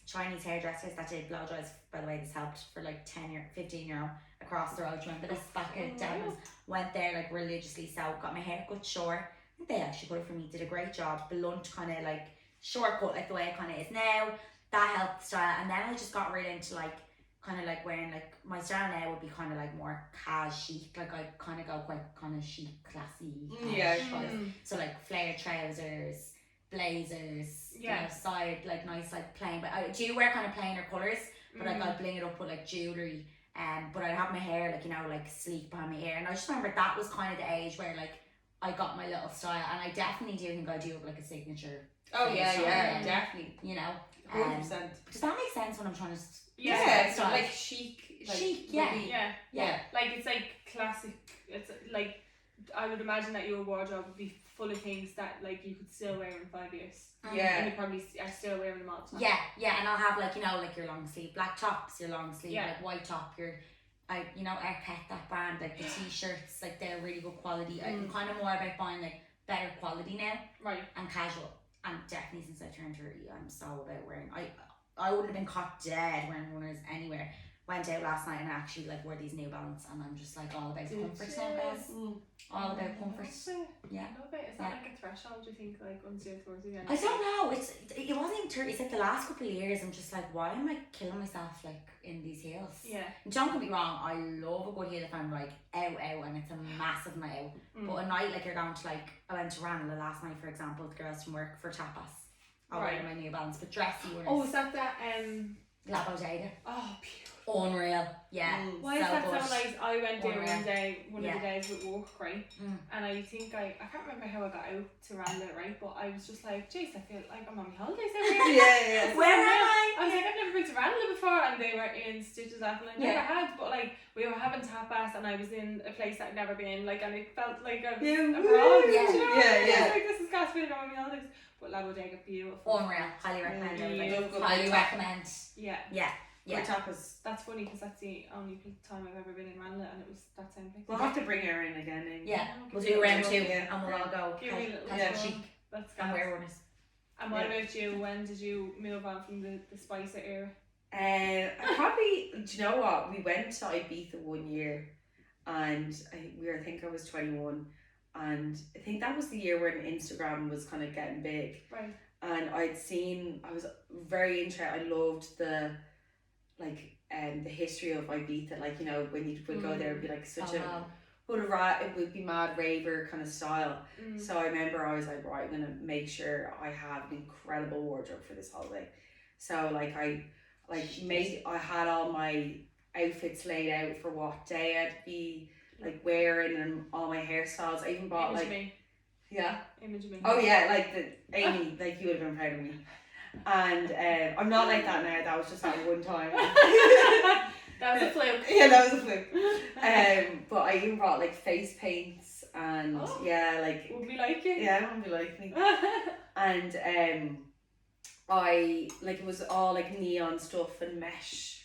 Chinese hairdressers that did blow dries. By the way, this helped for like 15-year-old across the road. Do you remember this back at Denver's? Went there like religiously. So got my hair cut short. They actually cut it for me. Did a great job. Blunt kind of like shortcut like the way it kind of is now. That helped the style. And then I just got really into like kind of like wearing like my style now would be kind of like more chic. Like I kind of go quite kind of chic, classy. Yeah. So like flare trousers, blazers, you know, side like nice like plain. But I do wear kind of plainer colours, but like I'd bling it up with like jewellery. But I'd have my hair like, you know, like sleek behind my ear. And I just remember that was kind of the age where like I got my little style, and I definitely do think I do have like a signature. Oh yeah, style, yeah, definitely. You know, 100%. Does that make sense when I'm trying to? Yeah, it's style? like chic. Like, Chic, yeah. really- Yeah. Like it's like classic. It's like I would imagine that your wardrobe would be full of things that like you could still wear in 5 years. Yeah. And you probably are still wearing them all the time. Yeah, and I'll have like, you know, like your long sleeve black tops, your long sleeve like white top, your you know, Arquette, that brand, like the t-shirts, like they're really good quality. I'm kind of more about buying like better quality now, Right. and casual. and definitely since I turned 30, I'm so about wearing. I would have been caught dead wearing runners anywhere. Went out last night and I actually like wore these New Balance, and I'm just like all about comfort now, guys. All about comfort. Yeah. I love it. Is that like a threshold, do you think, like once you're towards the end? I don't know. It wasn't even 30. It's like the last couple of years I'm just like, why am I killing myself like in these heels? Yeah. And don't get me wrong, I love a good heel if I'm like out and it's a massive night out. But a night like you're going to like, I went to Ranelagh last night for example with the girls from work for tapas. I wear my New Balance, but dressy ones. Oh, is that La Bodega. Oh, beautiful. Unreal. Yeah. Why is that so nice? I went there one of the days with work, right? And I think I can't remember how I got out to Ranelagh, right? But I was just like, jeez, I feel like I'm on my holidays over here. Yeah. Where am I? I was like, I've never been to Ranelagh before, and they were in Stitches Apple, and I never had. But like, we were having tapas, and I was in a place that I'd never been, like, and it felt like I was abroad. Yeah. You know? Yeah. Like, this is gas feeling on my holidays. But La Bodega, beautiful. Unreal. Highly recommend it. Love Highly recommend. Yeah. Good tapas. That's funny because that's the only time I've ever been in Ranelagh, and it was that same place. We'll have to bring her in again. Yeah, we'll do round 2 and we'll all go. Give me a little chic That's and gas. wear runners. And what about you? When did you move on from the Spicer era? I probably, do you know what? We went to Ibiza one year, and I think I was 21, and I think that was the year when Instagram was kind of getting big. Right. And I was very interested. I loved the history of Ibiza. Like, you know, when you would go there, it'd be like such it would be mad raver kind of style. So I remember I was like, right, I'm gonna make sure I have an incredible wardrobe for this holiday. So like I had all my outfits laid out for what day I'd be like wearing, and all my hairstyles. I even bought Image of me. Oh yeah, like the Amy, like you would have been proud of me. And I'm not like that now. That was just that one time. That was a fluke. Yeah, that was a fluke. But I even brought like face paints and would we like it? Yeah, would be like me. And I it was all like neon stuff and mesh,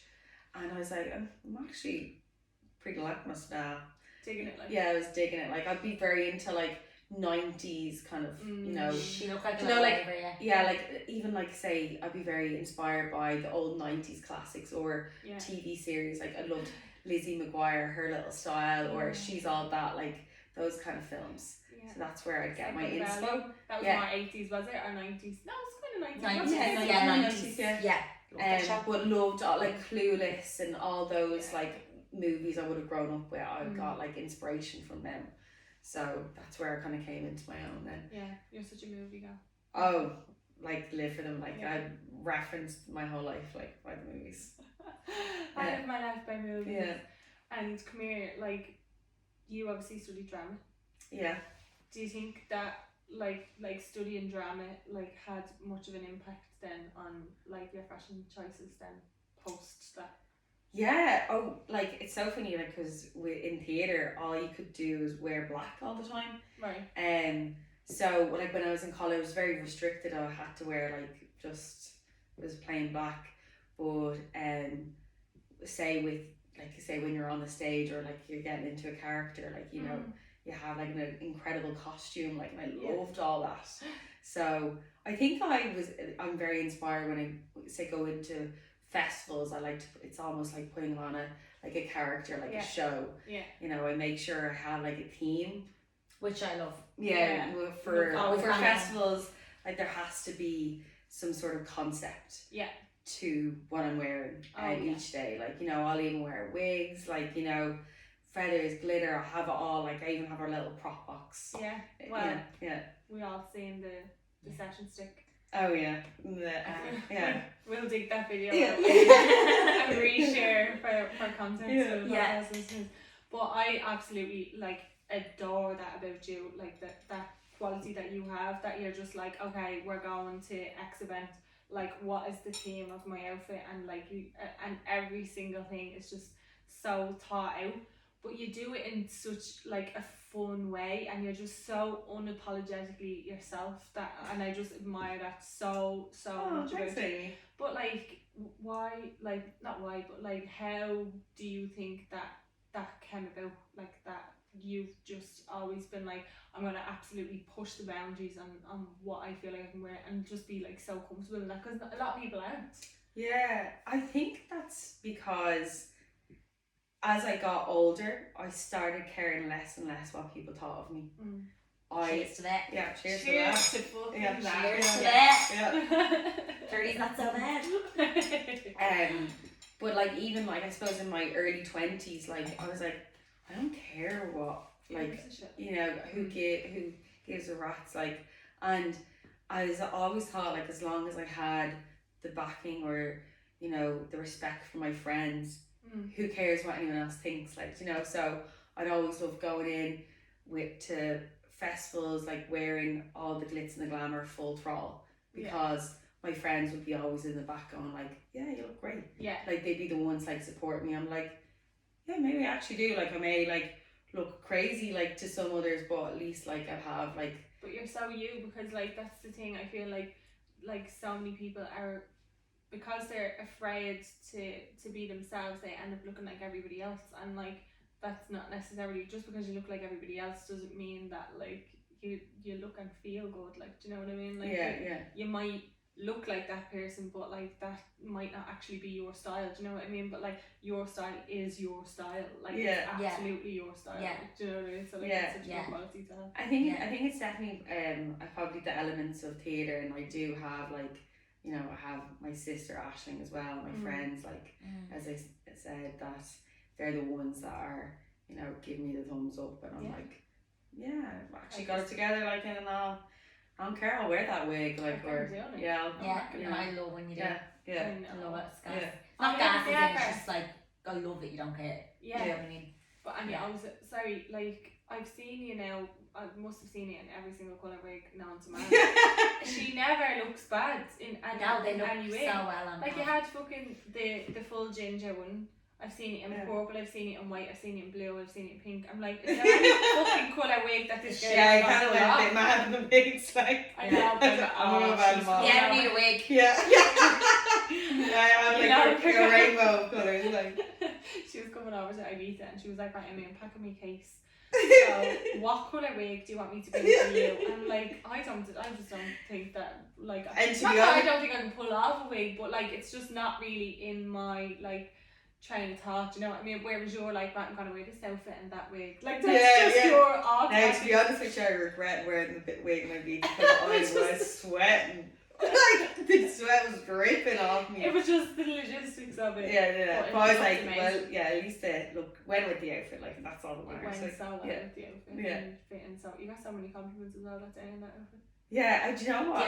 and I was like, I'm actually pretty like my style. Digging it, like. Yeah, I was digging it. Like I'd be very into like 90s kind of, you know. She looked like Even like say I'd be very inspired by the old 90s classics or TV series. Like I loved Lizzie McGuire, her little style, or She's All That, like those kind of films. Yeah. So that's where I'd get my inspo. That was more 80s, was it? Or 90s? No, it's kind of 90s. 90s. But loved all, like Clueless and all those like movies I would have grown up with. I got like inspiration from them. So that's where I kind of came into my own then. Yeah, you're such a movie girl. Oh, like live for them. Like I referenced my whole life like by the movies. I live my life by movies. Yeah. And come here, like you obviously studied drama. Yeah. Do you think that like studying drama like had much of an impact then on like your fashion choices then post that? Yeah. Oh, like it's so funny, like because in theatre all you could do is wear black all the time. Right. So like when I was in college, I was very restricted. I had to wear like just was plain black. But say when you're on the stage or like you're getting into a character, like you know you have like an incredible costume, like, and I loved all that. So I think I'm very inspired when I say go into festivals. I like to, it's almost like putting on a character, like a show. Yeah. You know, I make sure I have like a theme, which I love. Yeah. For festivals, like there has to be some sort of concept. Yeah. To what I'm wearing each day. Like, you know, I'll even wear wigs, like, you know, feathers, glitter. I'll have it all. Like I even have our little prop box. Yeah. Well, we all seen the session stick. Oh yeah. We'll dig that video out and reshare for content. But I absolutely like adore that about you, like that quality that you have, that you're just like, okay, we're going to X event, like what is the theme of my outfit, and like you and every single thing is just so thought out, but you do it in such like a fun way, and you're just so unapologetically yourself, and I just admire that so much about you. But like not why, but like how do you think that came about, like that you've just always been like, I'm gonna absolutely push the boundaries on what I feel like I can wear and just be like so comfortable in that, because a lot of people aren't. Yeah, I think that's because as I got older, I started caring less and less what people thought of me. Cheers to that. Yeah, cheers to Cheers that. to fucking Yeah, that. Cheers to Yeah. that. 30's not so bad. But like even like I suppose in my early 20s, like I was like, I don't care what, like, you know, who gives a rat's, like, and I was always thought like as long as I had the backing or, you know, the respect from my friends, who cares what anyone else thinks, like, you know. So I'd always love going in to festivals, like wearing all the glitz and the glamour full throttle, because my friends would be always in the back going like, yeah, you look great. Yeah. Like they'd be the ones like support me. I'm like, yeah, maybe I actually do. Like I may like look crazy like to some others, but at least like I have like. But you're so you, because like that's the thing. I feel like so many people are, because they're afraid to be themselves, they end up looking like everybody else, and like that's not necessarily, just because you look like everybody else doesn't mean that like you look and feel good. Like, do you know what I mean? Like you might look like that person, but like that might not actually be your style. Do you know what I mean? But like your style is your style. Like it's absolutely your style. Yeah. Like, do you know what I mean? So like it's such a good quality to have. I think it's definitely I probably the elements of theatre, and I do have like, you know, I have my sister Aisling as well, my friends, like as I said, that they're the ones that are, you know, giving me the thumbs up, and I'm like, yeah, I've actually got it together, like, and all. I don't care, I'll wear that wig, like, or I love when you do it. Yeah. I love it. It's gas. Yeah. Not gas, it's just like, I love it, you don't care. Yeah. You know what I mean? But I was sorry, like I've seen you now. I must have seen it in every single colour wig known to man. She never looks bad in any they look any way. so well on like you had fucking the full ginger one. I've seen it in purple, I've seen it in white, I've seen it in blue, I've seen it in pink. I'm like, is there any fucking colour wig that this girl I kind of went a bit mad with the wigs, like. I know, but you don't need a wig. Yeah. I have like a rainbow of colours, like. She was coming over to Ibiza and she was like, right, I'm packing my case. So what colour wig do you want me to bring for you? And I'm like, I just don't think that, like, and I don't think I can pull off a wig, but like it's just not really in my like train of thought, you know what I mean? Whereas you're like, right, I'm gonna wear this outfit and that wig. Like that's just your Now, to be honest with you, I regret wearing the wig maybe because I was sweating. Like the sweat was dripping off me. It was just the logistics of it. Yeah. But I was like, well, yeah, at least it went with the outfit, like that's all that matters. It went so well with the outfit. Yeah. And fitting, so you got so many compliments as well that day in that outfit. Yeah, do you know what?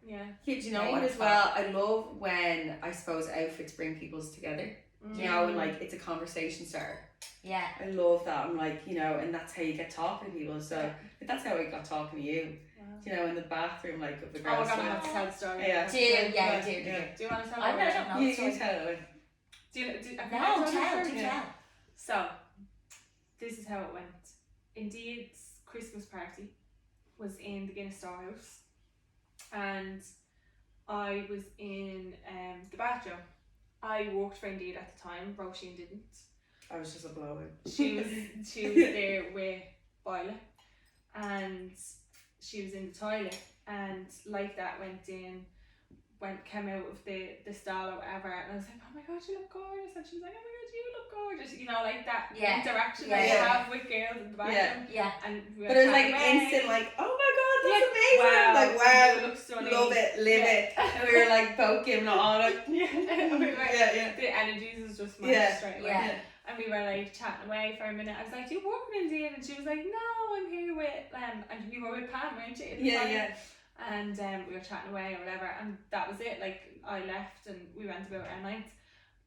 Yeah. Do you know what as well? I love when, I suppose, outfits bring people together. You know, and like it's a conversation starter. Yeah. I love that. I'm like, you know, and that's how you get talking to people. So that's how I got talking to you. You know, in the bathroom, like of the girls. Oh, we're gonna have to tell the story. Yeah. Do you want to tell it? I don't know. You tell it. Tell. So, this is how it went. Indeed's Christmas party was in the Guinness Storehouse, and I was in the bathroom. I worked for Indeed at the time. Roisín didn't. I was just a blow-in. She was there with Violet, and she was in the toilet, and like that came out of the stall or whatever, and I was like, oh my god, you look gorgeous, and she was like, oh my god, you look gorgeous, you know, like that interaction that you have with girls in the bathroom. And but it was like instant, like, oh my god, that's amazing. Like, wow, love it, live it. And we were like poking and all like, the energies was just matched straight away. Yeah. And we were like chatting away for a minute. I was like, do you work in Indeed? And she was like, no, I'm here with and you were with Pam, weren't you? And we were chatting away or whatever, and that was it. Like I left and we went about our night.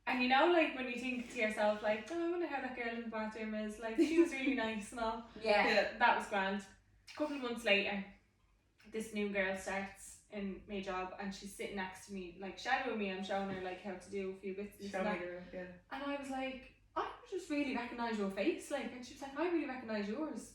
And you know, like when you think to yourself, like, oh, I wonder how that girl in the bathroom is. Like she was really nice and all. Yeah. That was grand. A couple of months later, this new girl starts in my job, and she's sitting next to me, like shadowing me. I'm showing her like how to do a few bits. And I was like, I just really recognise your face, like, and she was like, I really recognise yours.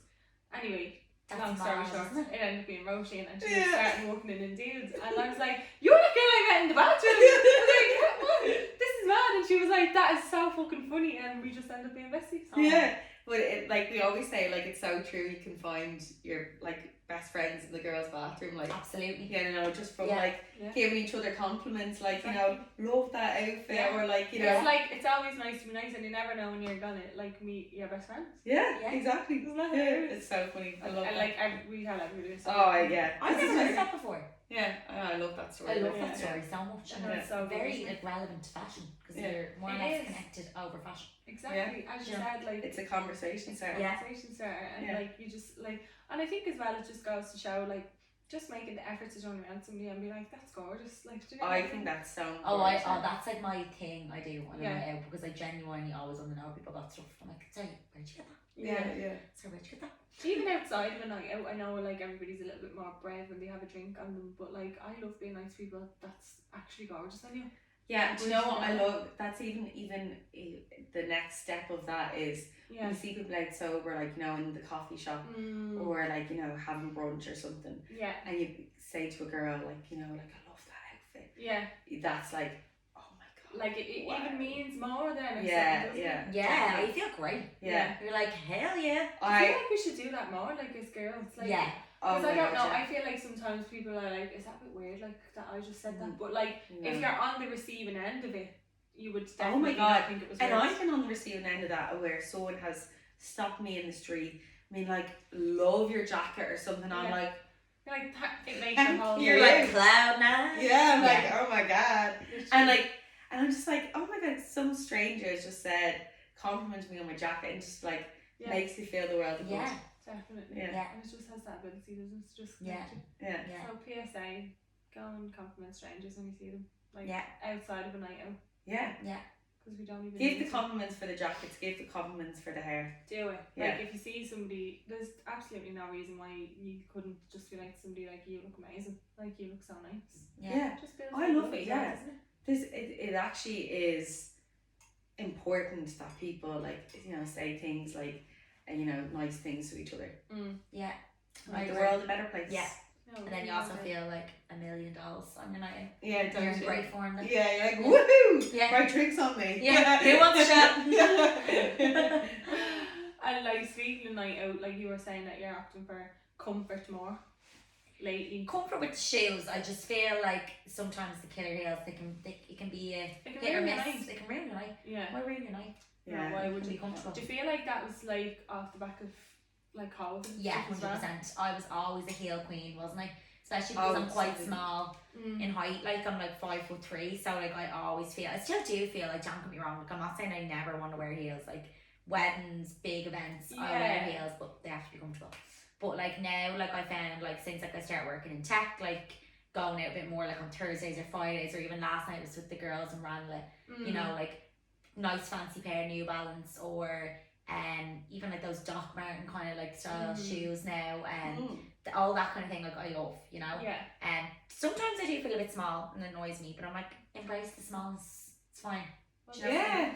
Anyway, long story short, it ended up being Roisín, and she started working in Indeed, and I was like, you're the girl I met in the bathroom. I was like, what? This is mad. And she was like, that is so fucking funny, and we just ended up being besties. Yeah, but like we always say, like it's so true. You can find your like best friends in the girls' bathroom, like Absolutely. you know, just from Yeah. like giving each other compliments, like you know, love that outfit, or like you know, it's like it's always nice to be nice, and you never know when you're gonna like meet your best friends. yeah, exactly. Isn't that Yeah, hilarious? it's so funny. I love And that. like we tell everybody. Oh yeah, I've never heard that before. Yeah, I love that story. I love Yeah. that story so much, and Yeah. it's So very good. like relevant to fashion because Yeah. you're more or It less is. connected over fashion. Exactly, as you said, like It's a conversation starter. Yeah. conversation starter, and Yeah. like you just like, and I think as well it just goes to show like just making the effort to join around somebody and be like, that's gorgeous. Like, do you know what I I mean? think that's so important. Oh, that's like my thing. I do when I'm out because I genuinely always want to know people got stuff. I'm like, sorry, where'd you get that? Yeah. Sorry, where'd you get that? Even outside of a night out, I know like everybody's a little bit more brave when they have a drink on them, but like I love being nice to people that's actually gorgeous on you. Yeah, do you know what I love? That's even the next step of that is you see people out sober, like you know, in the coffee shop or like you know having brunch or something. Yeah. And you say to a girl like you know like I love that outfit. Yeah. That's like oh my god. Like it even means more than Yeah. Yeah, I feel great. Yeah. You're like, hell yeah. I feel like we should do that more, like as girls. Like, yeah. Because I don't know, I feel like sometimes people are like, is that a bit weird, like that I just said that? But like, if you're on the receiving end of it, you would definitely not think it was weird. And I've been on the receiving end of that where someone has stopped me in the street. I mean, like, love your jacket or something. I'm like, you're like, it makes your whole You're like cloud nine. Yeah, I'm like, oh my god. And I'm just like, oh my god, some stranger just said, complimented me on my jacket and just like makes you feel the world of good. Yeah. Definitely. Yeah. And it just has that ability, doesn't it? It's just Yeah. So PSA, go and compliment strangers when you see them. Like outside of a night out. Yeah. Because we don't even give the compliments for the jackets, give the compliments for the hair. Do it. Like if you see somebody, there's absolutely no reason why you couldn't just be like to somebody like, you look amazing. Like you look so nice. Yeah. Just build I love it, isn't it? It actually is important that people like, you know, say things like you know, nice things to each other. Yeah. Make the world a better place. Yeah. No, And then you also feel like $1 million on your night out. Yeah, You're in great form then. Yeah, you're like, woohoo! Yeah. Right drinks on me. Yeah. Who wants a shot? And like speaking of night out, like you were saying that you're opting for comfort more lately. Comfort with the shoes. I just feel like sometimes the killer heels, it can be a hit or miss. They can ruin your night. Yeah. Why ruin your night? Yeah. Why would be you? comfortable? Do you feel like that was like off the back of like COVID? Yeah, 100%. I was always a heel queen, wasn't I? Especially because I'm quite small in height. Like I'm like 5'3", so like I always feel. I still do feel like. Don't get me wrong. Like I'm not saying I never want to wear heels. Like weddings, big events, I wear heels, but they have to be comfortable. But like now, like I found like since like I started working in tech, like going out a bit more like on Thursdays or Fridays, or even last night was with the girls in Ranelagh. You know, like nice fancy pair of New Balance or even like those Doc Marten kind of like style shoes now and all that kind of thing, like I love, you know. And sometimes I do feel a bit small and it annoys me, but I'm like, embrace the smallness, it's fine. You can't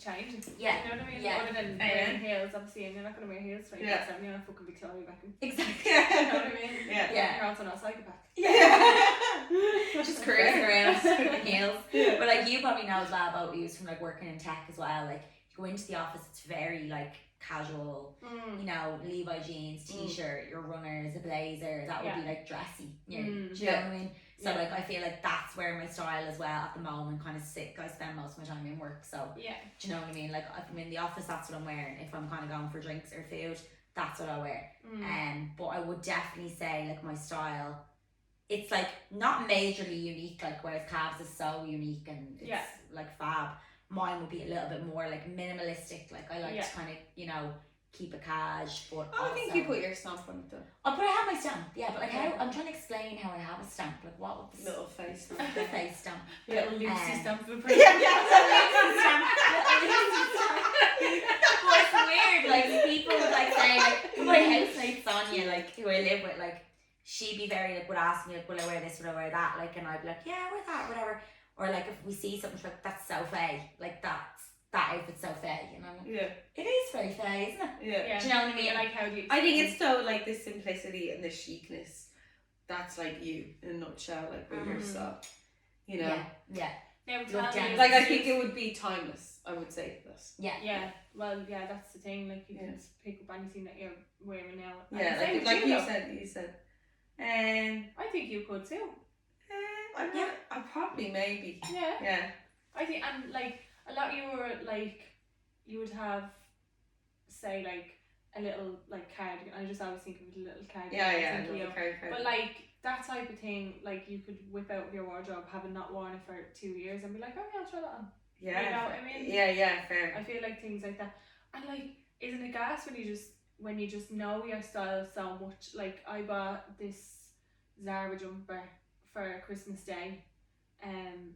change it. Yeah. You know what I mean? Yeah. Other than wearing heels, obviously, and you're not going to wear heels 24/7. You're not fucking Victoria Beckham. Exactly. You know what I mean? Yeah. You're also not a psychopath. Just cruising around in heels. But like you probably know as well about you from like working in tech as well. Like you go into the office, it's very like casual. You know, Levi jeans, t-shirt, your runners, a blazer. That would be like dressy. Do you know what I mean? So like I feel like that's where my style as well at the moment kind of sick. I spend most of my time in work, so do you know what I mean? Like if I'm in the office, that's what I'm wearing. If I'm kind of going for drinks or food, that's what I wear. But I would definitely say like my style, it's like not majorly unique, like whereas Cabs is so unique and it's like fab. Mine would be a little bit more like minimalistic. Like I like to kind of, you know, keep a cash, but I think you put your stamp on it though. Oh, but I have my stamp, but like how I'm trying to explain how I have a stamp. Like what would the little face stamp? The face stamp. Little Lucy stamp for the But it's weird, like people would like say like my housemate Sonia, like who I live with, like she'd be very like would ask me like, will I wear this, will I wear that? Like and I'd be like, yeah, wear that, whatever. Or like if we see something, she's like, that's so Faye, like that outfit's so Faye, you know? It is very Faye, isn't it? Do you know what I mean? Like how do you? I think it's so like the simplicity and the chicness. That's like you in a nutshell, like where you're so, you know. Now tell me, like I think it would be timeless. I would say this. Yeah, well, yeah, that's the thing. Like you Yeah. can just pick up anything that you're wearing now. Yeah, And like same you with said. You said. I think you could too. I'm not. I probably maybe. Yeah. Yeah. I think, and like a lot of you were like, you would have, say like a little like cardigan. I just always think of a little cardigan. Yeah. I think, you know, Cardigan. but like that type of thing, like you could whip out of your wardrobe, having not worn it for 2 years, and be like, oh yeah, I'll try that on. Yeah. You know what I mean? Yeah. Fair. I feel like things like that, and like, isn't it gas when you just know your style so much? Like I bought this Zara jumper for Christmas Day, and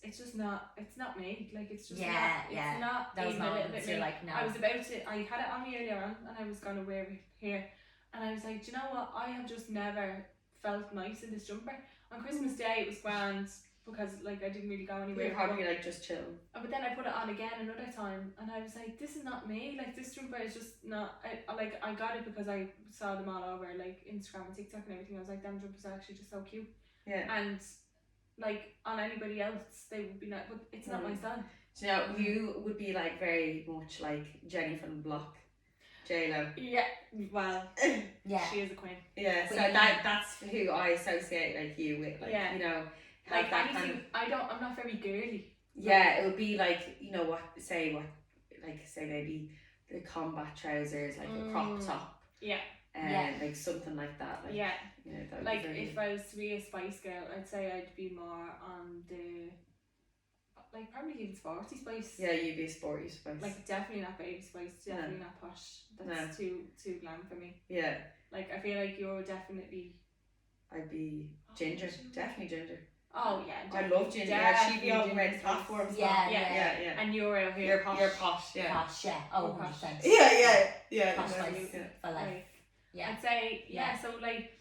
it's just not. It's not me. Like it's just not. It's not Those even a little bit moments you're me. like, no. I was about to. I had it on me earlier on, and I was gonna wear it here, and I was like, do you know what? I have just never felt nice in this jumper. On Christmas Day, it was grand because like I didn't really go anywhere. You're probably like just chill. But then I put it on again another time, and I was like, this is not me. Like this jumper is just not. I got it because I saw them all over like Instagram and TikTok and everything. I was like, them jumpers are actually just so cute. Yeah. And like on anybody else, they would be not. But it's not my style. Do you know, you would be like very much like Jenny from the Block, J-Lo. Yeah. Well. Yeah. She is a queen. Yeah. So that's who I associate like you with. Like you know. Like that anything, kind of, I'm not very girly. Yeah, it would be like, you know say maybe the combat trousers, like a crop top. Yeah. Like something like that. Like, yeah. You know, that like if I was to be a Spice Girl, I'd say I'd be more on the, like probably even sporty Spice. Yeah, you'd be a sporty Spice. Like definitely not baby Spice, definitely not posh. That's too glam for me. Yeah. Like I feel like you're definitely. I'd be ginger, definitely ginger. Oh yeah, I love ginger. Yeah, she'd be on red platforms. Yeah. And you're out here posh. You're posh, yeah. Posh, yeah. Oh, posh. Yeah. Posh No, Spice for life. Yeah. I'd say so like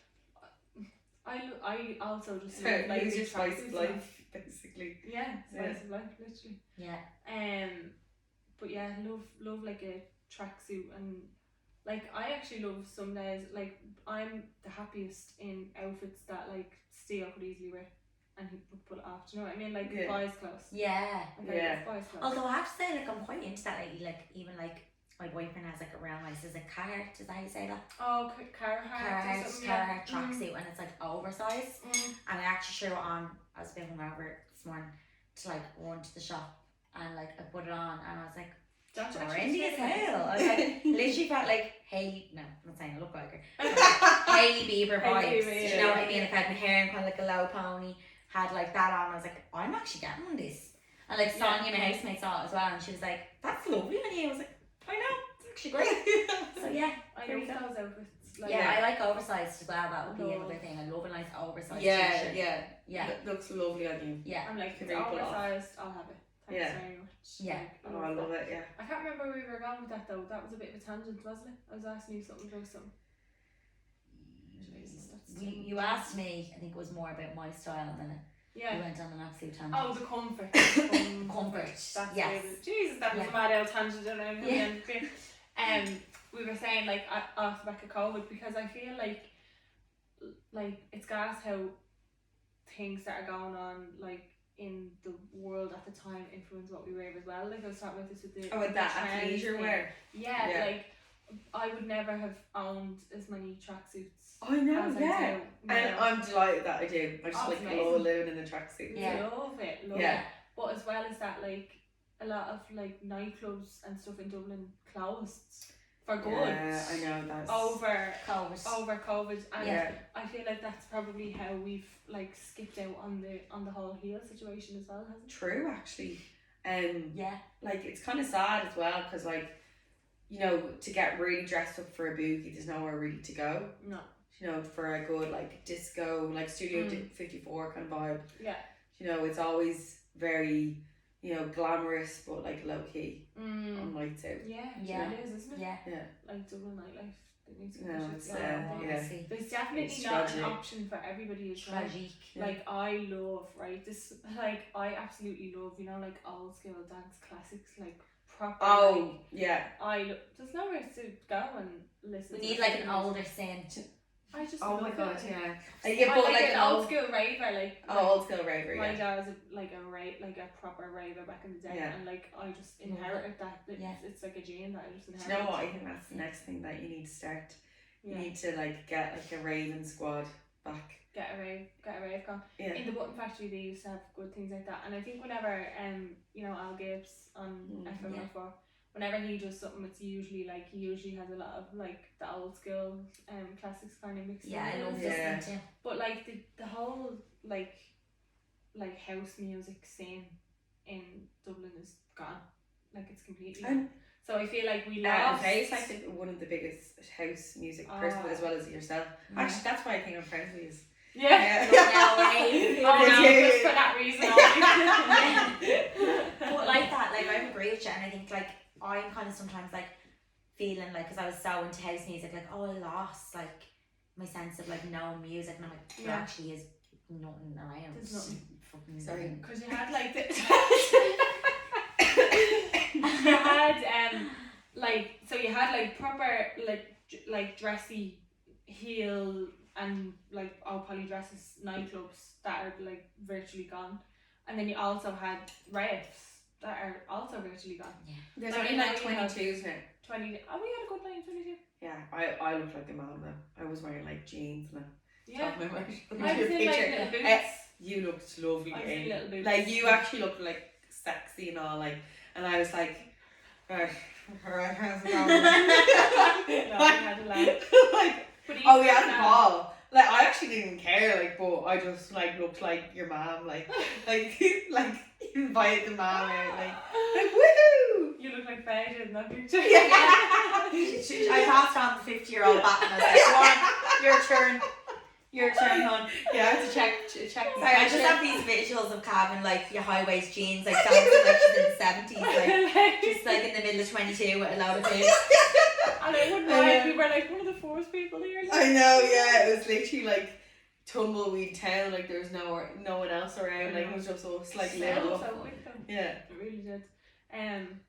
I also just love, like use your big spice tracksuits of life, basically. Yeah, spice of life, literally. Yeah. But yeah, love like a tracksuit, and like I actually love some days, like I'm the happiest in outfits that like Steve could easily wear and he would pull it off. Do you know what I mean? Like boys' clothes. Yeah. Like, I love boys' clothes. Although I have to say, like I'm quite into that lately. Like even like my boyfriend has like a real nice, is it Carhartt? Is that how you say that? Oh, Carhartt tracksuit, and it's like oversized. And I actually threw it on. I was a bit hungover this morning to like run to the shop, and like I put it on, and I was like, trendy as hell. I was like, literally felt like Hailey. No, I'm not saying I look like her. Hailey Bieber vibes. Do you know what I mean? Like I had my hair in kind of like a low pony, had like that on. I was like, I'm actually getting one of this. And like Sonia, my housemate, saw it as well, and she was like, that's lovely on you. I was like, I know, it's actually great. So yeah, I love those outfits. Like, I like oversized as well. That would be another thing. I love a nice oversized t-shirt. Yeah. It looks lovely on you. Yeah. I'm like, if it's oversized, I'll have it. Thanks very much. Yeah. Like, I love it, yeah. I can't remember where we were going with that though. That was a bit of a tangent, wasn't it? I was asking you something about something. You asked me, I think it was more about my style, and then we went on an absolute tangent. Oh, the comfort. Comfort. That's yes. Jesus, that was a mad old tangent and everything. We were saying like off the back of COVID, because I feel like it's gas how things that are going on like in the world at the time influence what we wear as well. Like I was talking about this with the with that athleisure wear. Yeah, like I would never have owned as many tracksuits. I know, as I do now. And I'm delighted that I do. I just like love living in the tracksuit. Love it. But as well as that, like a lot of like nightclubs and stuff in Dublin closed for good. Yeah, I know that's over COVID, and I feel like that's probably how we've like skipped out on the whole heel situation as well, hasn't it? True, actually. Like it's kind of sad as well, because like, you know, to get really dressed up for a boogie, there's nowhere really to go. No. You know, for a good like disco, like Studio 54 kind of vibe. Yeah. You know, it's always very, you know, glamorous but like low key on nights out. Yeah, it is, isn't it? Yeah. Like Dublin nightlife. There's definitely not an option for everybody as well. Like I love, this, like I absolutely love, you know, like old school dance classics, like proper. There's nowhere to go and listen. We need like an older scent. I just Oh my love god, it. yeah. I Yeah, but like like an old school raver, like old school raver, my yeah. dad was like a proper raver back in the day, Yeah. and like I just inherited that. It's like a gene that I just Do inherited. you know what? I think that's the next thing that you need to start. You Yeah. need to like get like a raving squad back. Get a rave going. Yeah. In the Button Factory, they used to have good things like that, and I think whenever you know, Al Gibbs on FM 104, whenever he does something, it's usually like he usually has a lot of like the old school classics kind of mixed in. Yeah, I love Yeah. listening to. But like the whole like house music scene in Dublin is gone. Like it's completely gone. So I feel like we lost. Faye's like one of the biggest house music person as well as yourself. Actually, that's why I think I'm friends with you. Yeah. Just for that reason. But like that, like I agree with you, and I think like I'm kind of sometimes like feeling like, because I was so into house music, like I lost like my sense of like knowing music, and I'm like there actually is nothing around. There's nothing. Fucking Sorry. Because you had like you had like, so you had like proper like dressy heel and like all poly dresses nightclubs that are like virtually gone, and then you also had raves that are also virtually gone. Yeah. There's Like, only now like you have 22s now. 20. Oh, we had a good night in 22. Yeah, I look like a mom now. I was wearing like jeans and Yeah. top of my right. I was in like little boots. You looked lovely. I was in little boots. Like you actually looked like sexy and all, like, and I was like, right, how's it going? No, we had a laugh. Like, But oh, we had a ball. Like I actually didn't care, like, but I just like looked like your mom, like like you invited the mom out, like woohoo! You look like Faye in that picture. I passed on the 50-year-old back and I was like, come on, your turn, hon. Yeah, I had to check. Sorry, I just have these visuals of Cav in like your high waist jeans, like dancing like she's in the 70s, like just like in the middle of 22 with a load of food. And I wouldn't mind, we were like one of the first people here. Like. I know, yeah, it was literally like tumbleweed town, like there was no one else around, like it was just us like lit up. So quick though. Yeah. It really did.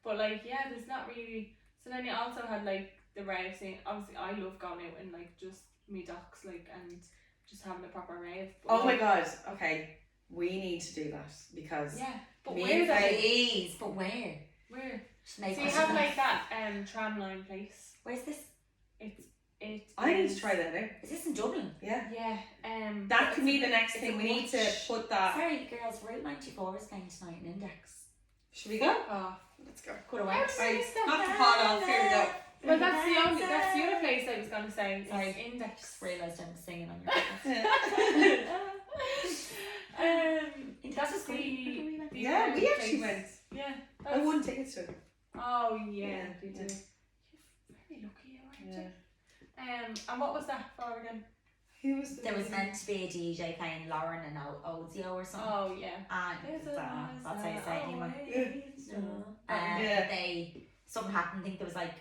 But like yeah, there's not really. So then you also had like the rave scene. Obviously, I love going out and like just me docs like and just having a proper rave. But Oh my god, okay. We need to do that because yeah, but me where and though? Please, but where? Where? Just So make you us have laugh. like that tramline place. Where's this? I need to try that out. Is this in Dublin? Yeah. Yeah. That could be the next it's thing. a We need to watch. put that. Sorry, girls, Route 94 is going tonight in Index. Should we go? Oh. Let's go. Could have Where went. is Right, this? knock the pot off. Here we go. Well, that's the other place I was gonna say. Sorry. Index. Just realised I was singing on your podcast. That's is great. the Yeah, we actually place. went. Yeah. I won tickets to it. Oh yeah, Yeah, you did. yeah. You're very lucky, aren't Yeah. you? And what was that for again? Who was the There was meant to be a DJ playing Lauren and Ozio or something. Oh yeah. And that's how you say it anyway. Yeah. Something happened. I think there was like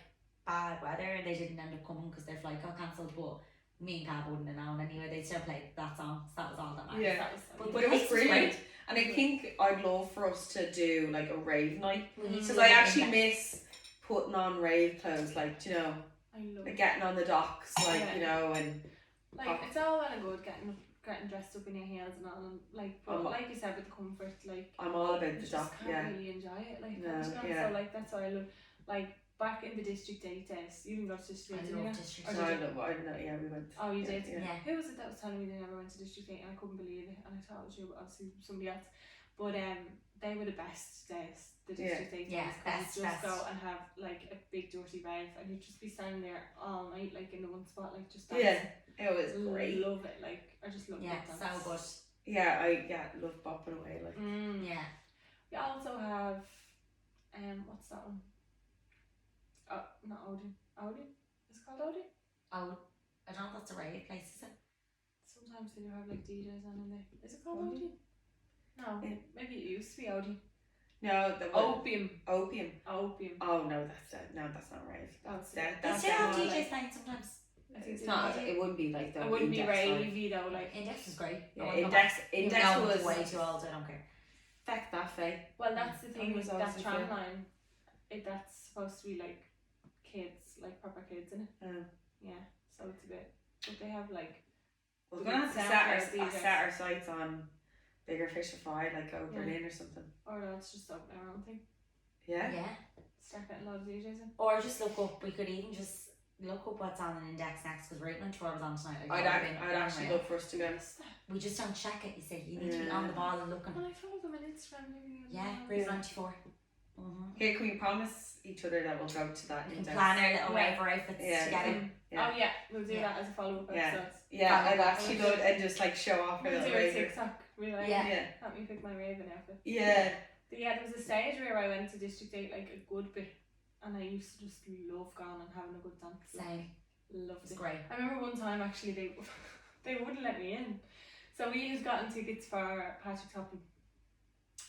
bad weather and they didn't end up coming because their flight got cancelled. But me and Cab wouldn't have known anyway. They still played that song, so that was all that mattered. Yeah. That was But it was It's brilliant. great. And I think I'd love for us to do like a rave night. We need to Because do I it actually in miss putting on rave clothes, like, you know, I love like it. getting on the docks, like, Yeah. you know, and Like it's all well and good getting dressed up in your heels and all, and like, but like you said with the comfort, like I'm all about you the just dock, can't yeah. really enjoy it, like No, you know? yeah. So like that's why I love, like back in the District 8 days, you didn't go to District 8, I did you? love District Or So did I you? don't know, yeah, we went. Oh, you Yeah, did? yeah. Who was it that was telling me they never went to District 8 and I couldn't believe it, and I thought it was you, but obviously somebody else. But they were the best days, the District 8 Yeah, days, 'cause best, you just best. go and have like a big dirty rave and you'd just be standing there all night, like in the one spot, like just Yeah, dancing. it was great. Love it, like I just love Yeah, that so dance. good. Yeah, I love bopping away, like. Yeah. We also have what's that one? Oh, not Odin. Odin? Is it called Odin? Oh, I don't know if that's a rave place, is it? Sometimes they do have like DJs on in there. Is it called Odin? Odin? No, Yeah. maybe it used to be Odin. No, the Opium. Opium. Opium. Oh no, that's not rave. That's That, They that's still have more DJs like, playing sometimes. I think it's they not. do. It wouldn't be like the It wouldn't be Index vibe. ravey though, like. Index is great. Yeah, I wanna go Index. back. Index Even though was I'm way too old, I don't care. Feck that Faye. Well, that's the thing It with was that also tram fun. line. That's supposed to be like kids, like proper kids in it. Yeah, so it's a bit. but they have like. We're gonna have to set our sights on Bigger Fish to Fry, like go Berlin or something. Or let's just open our own thing. Yeah. Start getting a lot of DJs in. Or just look up. We could even just look up what's on an index next because right when Toronto's on tonight. I'd actually love for us to go. We just don't check it. You see, you need to be on the ball and looking. Well, I follow them on Instagram. Breeze 94. Here, can we promise each other that we'll go to that? We can plan our little raver outfits together. Oh yeah, we'll do that as a follow-up episode. Yeah, I'd actually go and just like show off our little raver. TikTok. Help me pick my raven outfit. Yeah. There was a stage where I went to District 8 like a good bit, and I used to just love going and having a good dance. Same. Loved it. Great. I remember one time actually they wouldn't let me in, so we had gotten tickets for Patrick's Hopping,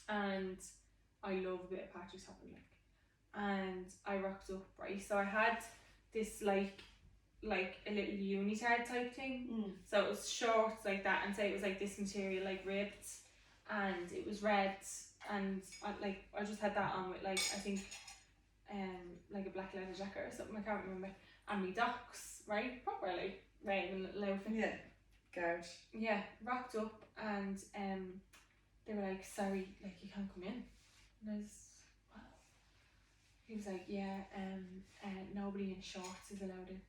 and I love a bit of Patrick's Hopping, and I rocked up, right? So I had this like a little unitard type thing, so it was shorts like that, and say it was like this material like ribbed, and it was red, and I just had that on with like I think like a black leather jacket or something, I can't remember, and me docks, right, properly raving little outfit. Yeah, garage. Yeah, rocked up, and they were like, sorry, like you can't come in. And I was, wow. He was like, yeah, nobody in shorts is allowed in.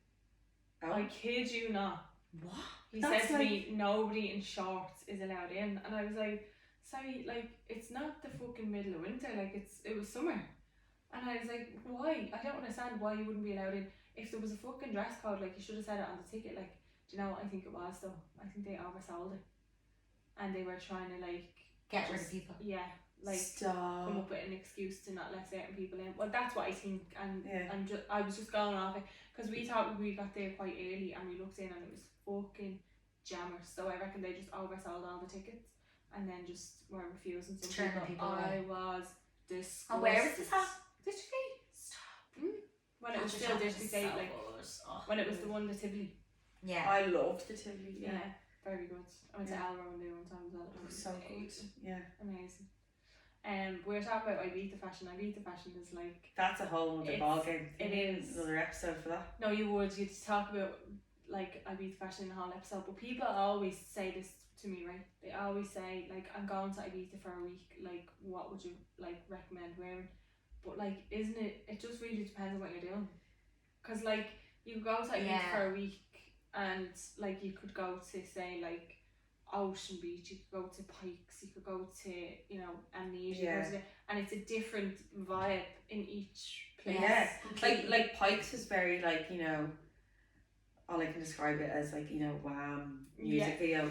Oh. I kid you not. What? He said to me, nobody in shorts is allowed in, and I was like, sorry, like it's not the fucking middle of winter, like it was summer, and I was like, why? I don't understand why you wouldn't be allowed in. If there was a fucking dress code, like you should have said it on the ticket. Like, do you know what I think it was though? I think they oversold it, and they were trying to like get rid of people. Yeah, like come up with an excuse to not let certain people in. Well, that's what I think, and I was just going off it because we thought we got there quite early, and we looked in and it was fucking jammers. So I reckon they just oversold all the tickets, and then just were refusing some people. I was disgusted. And where is this at? District 8. Stop. When it was still District 8, like when it was the one the Tivoli. Yeah. I loved the Tivoli. Yeah, very good. I went to Alro one day one time as well. It was so good. Yeah. Amazing. We were talking about Ibiza fashion. Ibiza fashion is like, that's a whole other ballgame. It is another episode for that. No, you'd talk about like Ibiza fashion in a whole episode, but people always say this to me, right? They always say like, I'm going to Ibiza for a week, like what would you like recommend wearing? But like, isn't it, it just really depends on what you're doing, because like you could go to Ibiza for a week and like you could go to say like Ocean Beach, you could go to Pikes, you could go to, you know, Amnesia, and it's a different vibe in each place. Yeah, like Pikes was very like, you know, all I can describe it as like, you know, wham music video.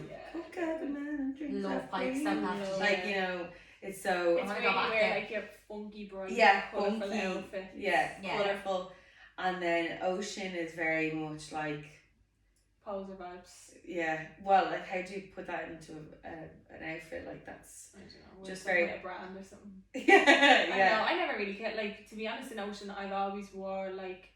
Love Pikes so much. Like, you know, it's so. It's where you wear like your funky bright, colourful outfit. Yeah, colourful. And then Ocean is very much like poser vibes. Yeah, well, like how do you put that into an outfit? Like that's I don't know, just very a brand or something. yeah. I never really cared. Like, to be honest, in Ocean, I've always wore like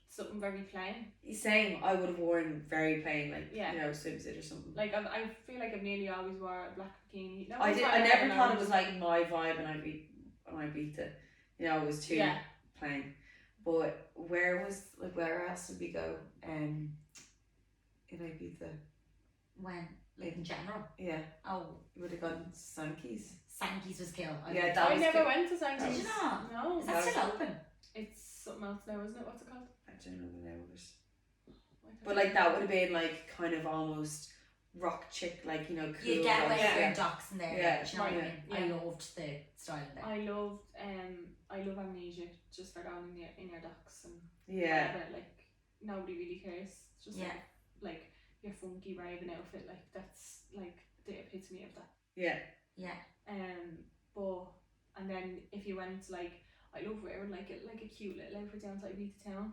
something very plain. Same. I would have worn very plain, like you know, swimsuit or something. Like I feel like I've nearly always wore a black bikini. I never thought it was like my vibe, and I beat it. You know, it was too plain. But where else did we go? In Ibiza. When? Like in general? Yeah. Oh. We would have gone to Sankey's. Sankey's was kill. I never went to Sankey's. Did you not? No. Is that still open? It's something else now, isn't it? What's it called? I don't know the name of it. But like that would have been like kind of almost rock chick, like, you know, cool. You get away with docks in there. Yeah. Do you know what I mean? I loved the style in there. I love Amnesia just for going in your docks and whatever. Like nobody really cares. Just like your funky raving outfit, like that's like the epitome of that. Yeah. But and then if you went like, I love wearing like a cute little outfit down to Ibiza town.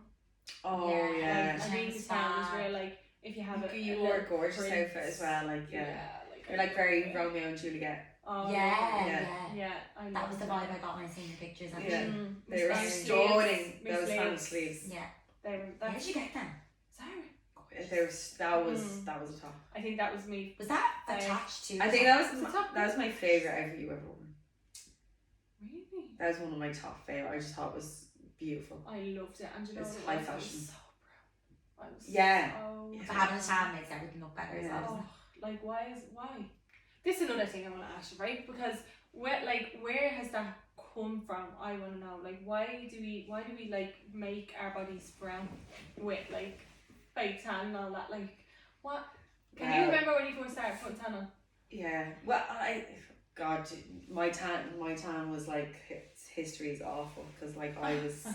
Oh yeah. Ibiza town is where like if you have you wore a gorgeous outfit as well, like you're like very Romeo and Juliet. Oh, yeah. That was the vibe I got when I seen the pictures. They were stunning. Those fan sleeves. Yeah. Where did you get them? Sorry. That was a top. I think that was me. Was that attached to? I think that was my favourite outfit you ever worn. Really? That was one of my top favourite. I just thought it was beautiful. I loved it, and you know it's high fashion. So brown. I was But having a tan makes everything look better as well, doesn't it? Like why? This is another thing I want to ask you, right? Because where has that come from? I want to know. Like why do we like make our bodies brown with like fake tan and all that? Like what? Can you remember when you first started putting tan on? Yeah. Well, my tan was like history is awful because like I was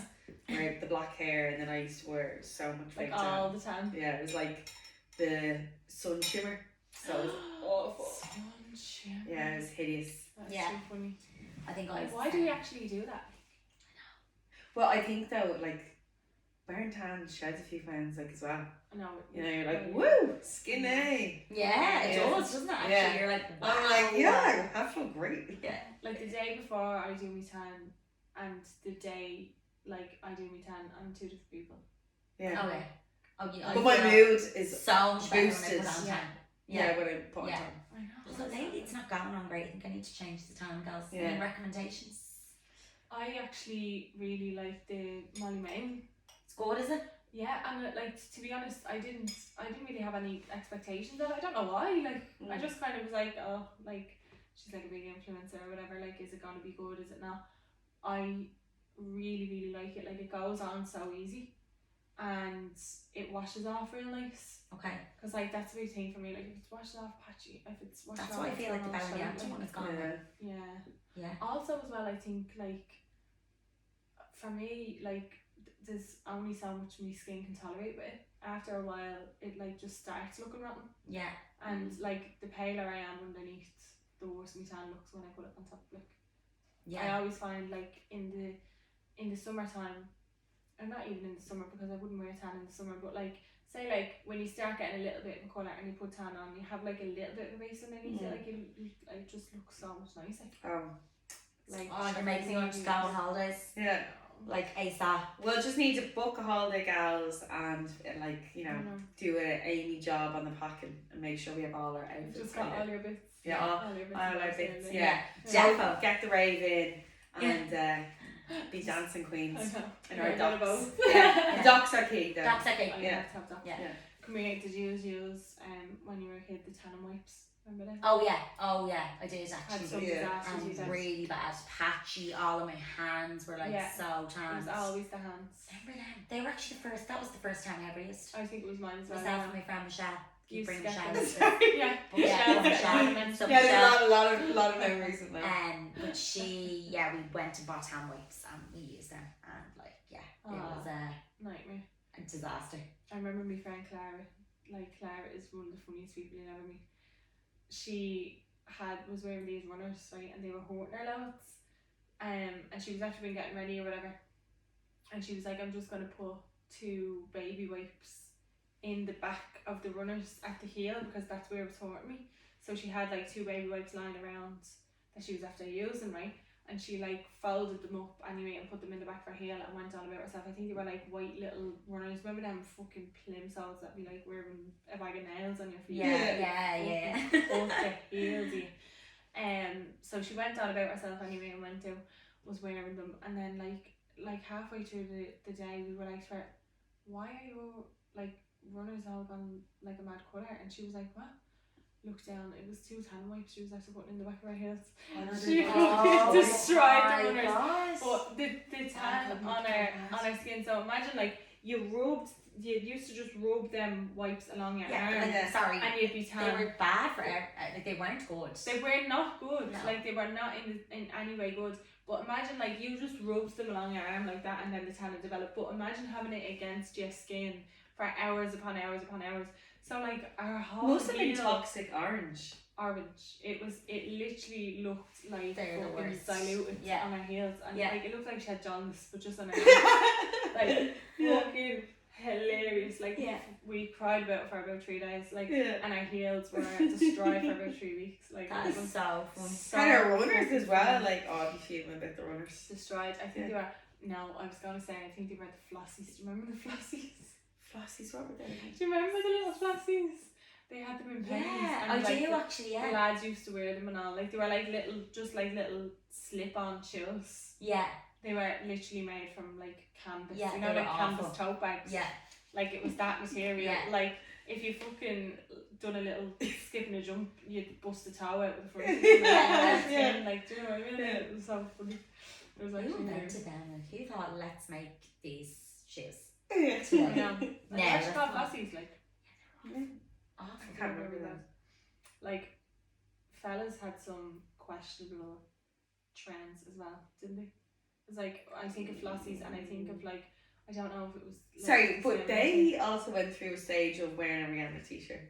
wearing the black hair and then I used to wear so much fake Like tan. all the time. Yeah, it was like the sun shimmer, so it was awful. Sun shimmer. Yeah, it was hideous. That's so funny. I think why do we actually do that? Well, I think though, like wearing tan sheds a few pounds, like as well. No. You know, you're like, woo, skinny. Yeah, it does, doesn't it? Actually, you're like, wow. I'm like, yeah, I feel great. Yeah. Like the day before I do my tan and the day like I do my tan, I'm two different people. Yeah. Okay. Oh, yeah. But my mood is so much better boosted. when I put on tan. Yeah, when I put on tan. I know. So lately it's not going on great. I think I need to change the tan, girls. Yeah. Any recommendations? I actually really like the Molly Main. It's good, is it? Yeah, and like to be honest, I didn't really have any expectations of it. I don't know why. Like I just kind of was like, oh, like she's like a big influencer or whatever. Like, is it gonna be good? Is it not? I really like it. Like it goes on so easy, and it washes off real nice. Okay. Because like that's a big thing for me. Like if it's washed off patchy, if it's washed That's off. why I feel like the all Baroniata shiny, one is gone. Yeah. Yeah. Also as well, I think like for me, like there's only so much my skin can tolerate with it. After a while, it like just starts looking rotten. Yeah. And like the paler I am underneath, the worse my tan looks when I put it on top of it. Yeah. I always find like in the summertime, and not even in the summer because I wouldn't wear tan in the summer, but like say like when you start getting a little bit of colour and you put tan on, you have like a little bit of a base underneath it, like it just looks so much nicer. Like you're making me want to go on holidays. Yeah. Like ASAP. We'll just need to book a holiday, gals, and like do a Amy job on the packing and make sure we have all our outfits. Just got all your bits. Yeah, all your bits. all our bits. Yeah. So get the rave in and be dancing queens. I And know. our Yeah, docs. yeah. The docs are key though. That's okay. Yeah. Yeah. Come here, did you use when you were a kid the tannin wipes? Remember them? Oh yeah, I did Had actually. some Yeah. disasters. And really bad, patchy. All of my hands were like so It tanned. was always the hands. Remember them? They were actually the first. That was the first time I ever used. I think it was mine as well. Myself and my friend Michelle. You bring sketch Michelle. them. Yeah. Yeah, Michelle. So Yeah, Michelle. there's a lot of memories in there. But we went and bought hand wipes and we used them, and like it was Nightmare. a disaster. I remember my friend Clara. Like Clara is one of the funniest people you'll ever meet. She was wearing these runners, right, and they were hurting her loads. And she was after been getting ready or whatever, and she was like, I'm just gonna put 2 baby wipes in the back of the runners at the heel because that's where it was hurting me. So she had like 2 baby wipes lying around that she was after using, right? And she like folded them up anyway and put them in the back of her heel and went on about herself. I think they were like white little runners. Remember them fucking plimsolls that be like wearing a bag of nails on your feet? Yeah. Both the heels. So she went on about herself anyway and was wearing them, and then like halfway through the day we were like, why are your like runners all gone like a mad colour? And she was like, what? Looked down, it was 2 tan wipes she was after putting in the back of her heels. She destroyed the runners. Gosh. But the tan on her skin, so imagine like you used to just rub them wipes along your arm. Sorry. And you'd be tan. They were bad for like they weren't good. They were not good. No. Like they were not in any way good. But imagine like you just rubbed them along your arm like that and then the tan had developed. But imagine having it against your skin for hours upon hours upon hours. So like our whole Must have been toxic orange. It literally looked like They're the fucking worst. diluted on her heels, and like it looked like she had jaundice, but just on her heels. Like fucking hilarious. Like we cried about it for about 3 days. Like and our heels were destroyed for about 3 weeks. Like that is so funny. And her runners as well. Like I'd be feeling about the runners. Destroyed. I think they were. No, I was gonna say I think they were the flossies. Do you remember the flossies? Flossies, what were they? Do you remember the little flossies? They had them in pennies. Yeah, and I do actually. Yeah. The lads used to wear them and all. Like they were like little slip-on shoes. Yeah. They were literally made from like canvas. Yeah, you know, they like were canvas awful. tote bags. Yeah. Like it was that material. Yeah. Like if you fucking done a little skip and a jump, you'd bust a toe out with the front. Yeah. Like, do you know what I mean? Yeah. It was so funny. It was Who actually weird. invented them? Like, who thought, let's make these shoes? Yeah. I know. No, I actually that's got not- Lassies, like. Oh, I can't remember that. Like, fellas had some questionable trends as well, didn't they? It's like, I think of Flossies and I think of like, I don't know if it was. Like, Sorry, the but same they also went through a stage of wearing a Rihanna t-shirt.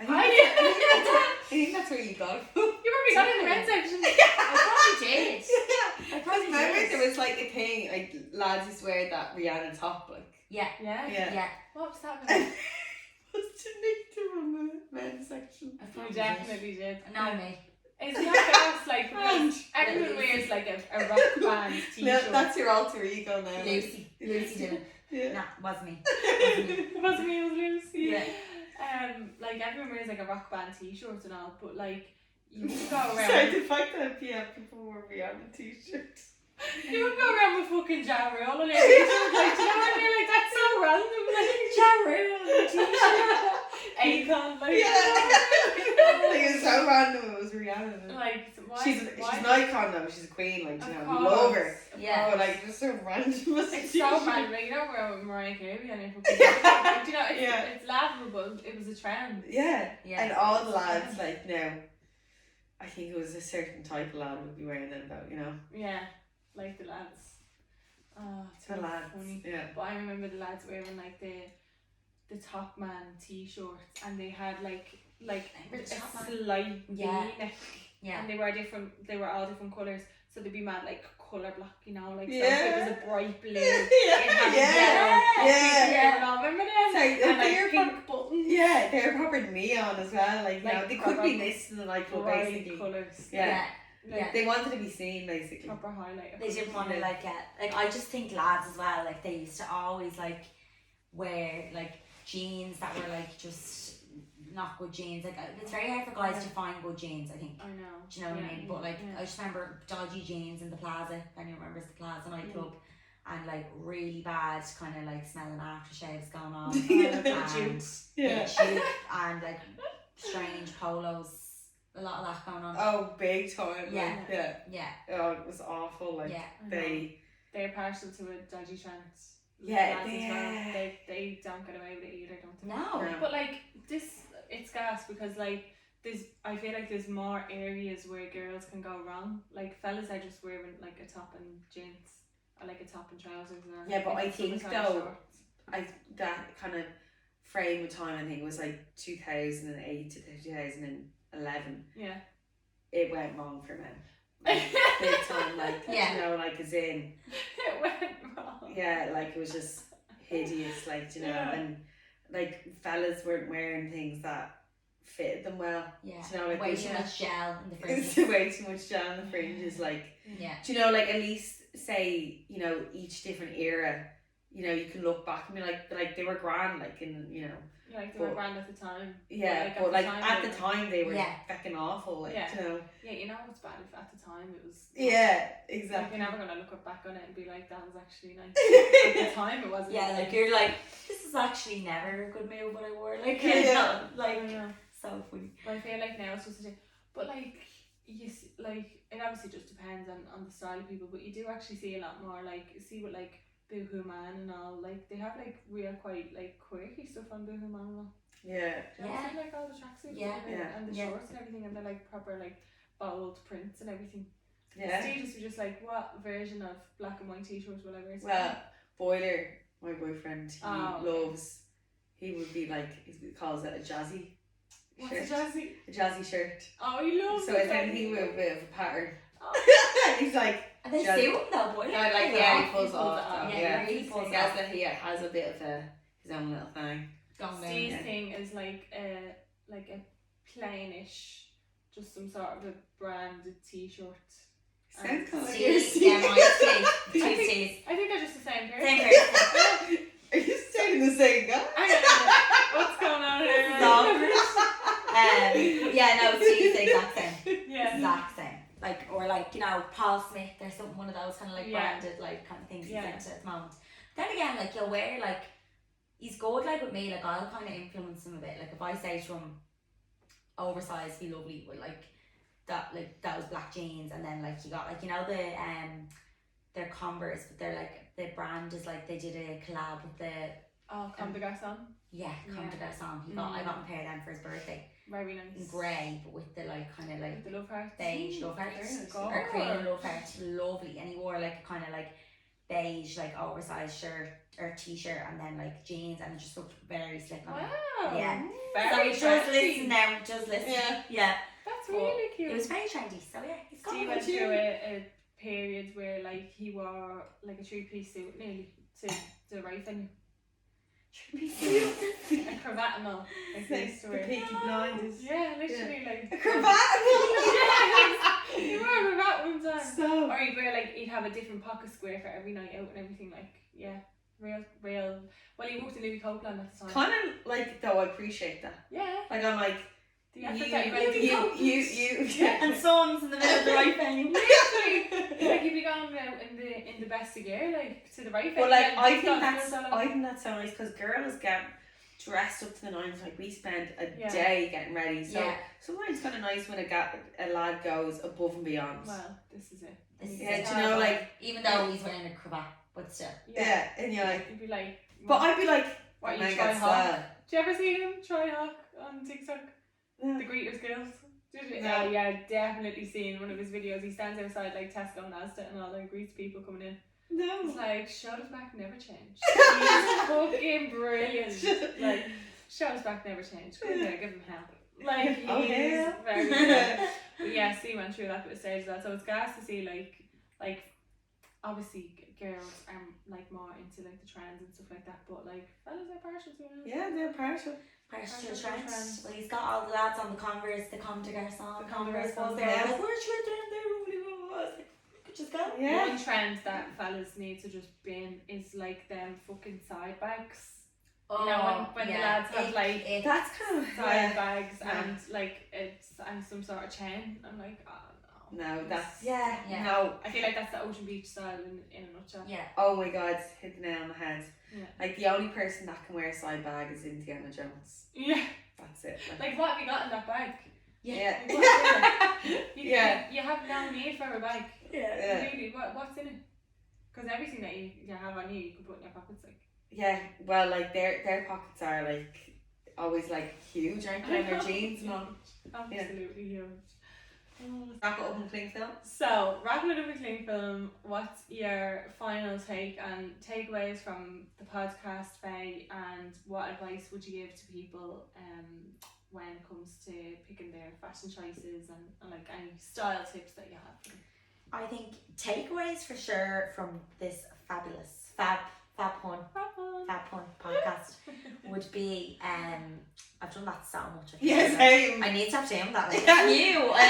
I I think that's where you got it from. You probably got it in the red section. I probably did. I probably remember did. there was like a thing, like lads used to wear that Rihanna top, like. Yeah. Yeah. Yeah. What was that? And was Janita from the men's section? I You probably definitely did. did. No, me. It's not best, like, And because everyone wears like a rock band no, t-shirt. that's your alter ego now. Lucy. Lucy did it. Yeah. No, wasn't me. Wasn't me. It wasn't me, it was Lucy. Yeah. Like everyone wears like a rock band t-shirt and all, but like you would go Sorry, around. the fact that people wore Rihanna t-shirts. You would go around with fucking Ja Rule on your t-shirt, like, do you know what I mean? Like, that's so random, like Ja Rule on your t-shirt. Akon, like, Like, it's so random it was Rihanna. like, why? She's an icon though, she's a queen, like, you know, we love her. Yeah. Oh, like, just so random. It's so random, like, you know, we're with Mariah Carey on your fucking t-shirt. Like, you know, it's, Yeah. it's laughable, but it was a trend. Yeah. Yeah. And all the lads, like, now, I think it was a certain type of lad would be wearing them though, you know. Yeah, like the lads. Oh, it's The so lads. funny. Yeah. But I remember the lads wearing like the Top Man t-shirts, and they had like The a Top Man. slight Yeah. V-neck, Yeah. and they were all different colours, so they'd be mad like colour block, you know, like so Yeah. if it was a bright blue, Yeah. it had Yeah. yellow, Yeah. and all, remember them? Sorry, And they're like pink buttons, Yeah, they're proper neon as well. Like, you Like know, they could be proper this in the nightclub bright basically. colours. Yeah. Like, They wanted to be seen basically. proper highlight. They didn't want to Yeah. like get like I just think lads as well, like they used to always like wear like jeans that were like just not good jeans. Like it's very hard for guys to find good jeans, I think. I know. Do you know what I mean? But like yeah. I just remember dodgy jeans in the plaza, if anyone remembers the plaza nightclub, and like really bad kind of like smelling aftershaves going on. And Yeah. juke and like strange polos. A lot of that going on. Oh, big time. Yeah. Like, yeah. Yeah. Oh, it was awful. Like, Yeah. They're partial to a dodgy trend. Yeah, Lads as yeah. well. They don't get away with it either, don't they? No. No. But like this, it's gas because like I feel like there's more areas where girls can go wrong. Like fellas are just wearing like a top and jeans or like a top and trousers. Or Yeah, but like I think summertime though, shorts. that kind of frame of time, I think, was like 2008 to 2011. Yeah. It went wrong for men. Like, big time, like, Yeah. you know, like, as in, It went wrong. yeah, like, it was just hideous, like, you know, Yeah. and, like, fellas weren't wearing things that fitted them well. Yeah. Do you know, like, Way they- too much gel in the It's fringes. way too much down the fringes, like, Yeah. do you know, like, at least say, you know, each different era, you know, you can look back and be like they were grand, like, in, you know, Yeah, like they were But- grand at the time. yeah, at but the like time at they the were- time they were Yeah. fucking awful, like, Yeah. you know. Yeah, you know what's bad if at the time it was. Yeah, Like, exactly. you're never gonna look back on it and be like, that was actually nice. At the time, it wasn't. Yeah, like you're like, this is actually never a good move what I wore. Like, Yeah. I like don't know. so funny. But I feel like now it's just a but like you see, like it obviously just depends on the style of people, but you do actually see a lot more like see what like Boohoo Man and all, like they have like real quite like quirky stuff on Boohoo Man and all. Yeah. Do you Yeah. see like all the tracksuits Yeah. and, Yeah. and the Yeah. shorts and everything, and they're like proper like bold prints and everything. Yeah. Stages were just like, what version of black and white t-shirts will I wear? Well, Boiler, my boyfriend, he Oh, okay. loves, he would be like, he calls it a jazzy What's shirt. a jazzy? A jazzy shirt. Oh, he loves So it. it's anything with a bit of a pattern. Oh. He's like, And they Jazz- do them though, boy. I like yeah. yeah, he pulls He off. pulls it off. though, Yeah, yeah. he really pulls He it has off. that he has a bit of his own little thing. Going down. Steve's yeah. thing is like a plainish, just some sort of a branded t-shirt. Sounds kind of like Steve's, you're yeah, my Steve. Two I think- Steves. I think they're just the same person. Same person. Are you saying the same guy? I don't know what's going on here. Yeah, no, Steve's the exact same. Yeah. Exact same. Like, or like, you know, Paul Smith, there's one of those kind of like Yeah. branded like kind of things he's Yeah. into at the moment. Then again, like you'll wear like he's good like with me, like I'll kind of influence him a bit. Like if I say to him, oversized, be lovely with like those black jeans, and then like he got like, you know, the they're Converse, but they're like, the brand is like, they did a collab with the Comme des Garçons. Yeah, Comme des Garçons. I got him a pair of them for his birthday. Very nice. In grey, but with the like kind of like the love heart. Beige love heart. Nice. Or cream love heart. Lovely. And he wore like a kind of like beige, like oversized shirt or t-shirt, and then like jeans, and it just looked very slick on him. Wow. Yeah. Very So just fancy. listen now, just listen. Yeah. That's But really cute. it was very trendy, so yeah, he's got He one went too. through a period where like he wore like a 3-piece suit nearly to the right venue. A cravat and all. Like they used to The wear. Peaky Blinders. Yeah, literally like A cravat. Yes! He wore a cravat one time. So. Or he'd wear like, he'd have a different pocket square for every night out and everything, like, yeah. Real. Well, he worked in Louis Copeland at the time. Kind of like, though, I appreciate that. Yeah. Like, I'm like, The effort that he went to. you. And Sons in the middle of the right venue. Literally. Like, he'd be going out in the best of gear, like, to the right venue. Well, like, and I he's think got that's, skills all I over. think that's so nice, because girls get dressed up to the nines. Like, we spend a Yeah. day getting ready. So Yeah. sometimes it's kind of nice when a lad goes above and beyond. Well, this is it. This is Yeah, it. do you know, like, Even though he's wearing a cravat, but still. yeah, and you're like, You'd be like, but I'd be like, what, man you try gets hawk? swell. Do you ever see him try hawk on TikTok? Yeah. The greeters girls? Did you? No. Yeah, definitely seen one of his videos. He stands outside like Tesco and Asda and all and greets people coming in. No. It's like, shoulders back never change. He's fucking brilliant. Like, shoulders back never change. Go in there, give him hell. Like, he's Oh, yeah. very good. But yeah, he went through that bit of stage of that. So it's gas to see like obviously girls are like more into like the trends and stuff like that, but like fellas are partial to it. Yeah, they're partial. Partial Partial trend. trend. Well, he's got all the lads on the Converse, the Comme des Garçons. The Comme des Converse Garçons, was there. yeah. Like, where'd you get them? They're really good. I was like, could just go. Yeah. One trend that fellas need to just bin is like them fucking side bags. Oh, You know, when the lads have, like, That's kind of Side bags Yeah. and like it's and some sort of chain. I'm like, oh no. No, that's Yeah. no. I feel like that's the Ocean Beach style in a nutshell. Yeah. Oh my God, hit the nail on the head. Yeah. Like the only person that can wear a side bag is Indiana Jones. Yeah. That's it. Like what have you got in that bag? Yeah. Like, what's in it? Yeah. You have no need for a bag. Yeah. Really, what's in it? Because everything that you have on you can put in your pockets, like. Yeah. Well, like their pockets are like always like huge, aren't they? And their jeans and all. Absolutely huge. Wrap it up and clean film. So, wrapping it up with clean film, what's your final take and takeaways from the podcast, Faye, and what advice would you give to people when it comes to picking their fashion choices and like any style tips that you have for them? I think takeaways for sure from this fabulous Fab Pun podcast would be I've done that so much. I feel Yeah, like same. I need to have doing that. Like, it's new. I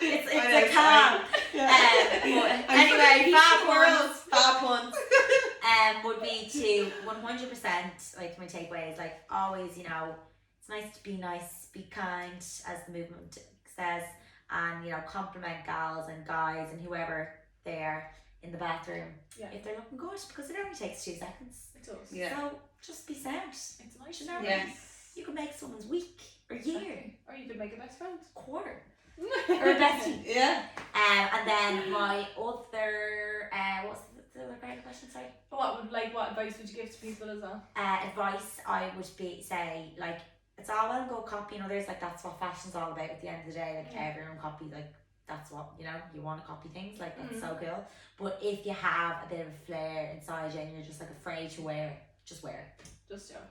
actually, it's a calm. But anyway, Fab Puns would be to 100% like my takeaways. Like always, you know, it's nice to be nice, be kind, as the movement says, and you know, compliment gals and guys and whoever they are in the bathroom if they're looking good, because it only takes 2 seconds. It does. Yeah. So just be sound. It's nice. You know, Yes. you can make someone's week or year, Or you could make a best friend. quarter, or a bestie. Yeah. And then my other what's the other part of the question? Sorry. What advice would you give to people as well? Advice I would say like, it's all well and good copying others, like that's what fashion's all about at the end of the day. Like everyone copies, like that's what, you know, you want to copy things, like that's so cool. But if you have a bit of a flair inside you and you're just like afraid to wear it, just wear it.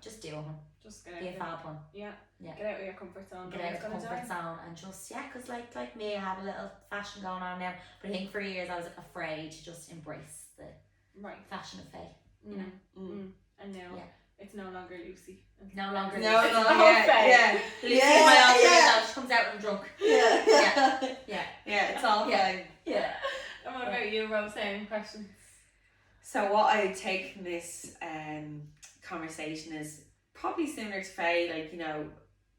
Just do it. Just get out Be a there. fab one. Yeah. Yeah. Get out of your comfort zone. Get out of the comfort zone and just, yeah, because like me, I have a little fashion going on now, but I think for years I was afraid to just embrace the Right. fashion of Faye, you know. And now Yeah. it's no longer Lucy. No longer No, Lucy. no, the whole Faye. yeah. Lucy Yeah, is my alter yeah. ego. She comes out when I'm drunk. Yeah. Yeah. Yeah, it's all Yeah. fine. Yeah. And what about you, Rose? Same questions. So what I take from this conversation is probably similar to Faye, like, you know,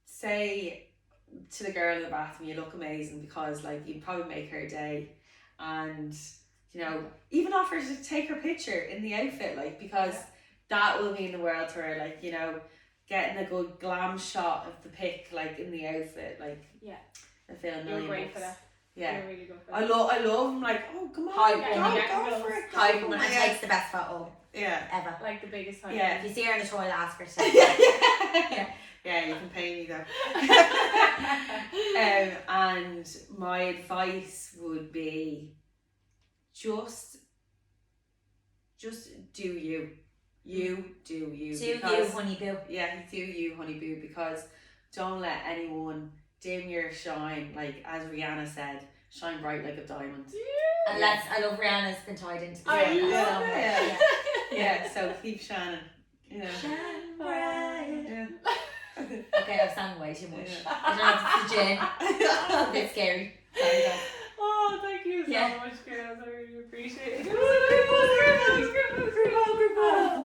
say to the girl in the bathroom, you look amazing, because like you probably make her day, and you know, even offer to take her picture in the outfit, like, because that will mean the world to her. Like, you know, getting a good glam shot of the pic, like in the outfit, like I feel a million You're great bucks. for that. Yeah, You're really good for I that. love. I'm like, oh come on, Hype go for it. Hype Go woman for and it. takes the best photo Yeah. ever. Like the biggest hype. Yeah. If you see her in the toilet, ask her to. Yeah, you can pay me though. And my advice would be just do you. You do you. Do you, honey boo. Yeah, do you, honey boo, because don't let anyone dim your shine. Like as Rihanna said, shine bright like a diamond. And I love Rihanna's been tied into the I song love so it. much. Yeah, so keep shining. You know. Shine bright. Yeah. Okay, I've sang way too much. Yeah. I don't know if it's the gin. It's a bit scary. Sorry guys. Oh, thank you so Yeah. much, girl.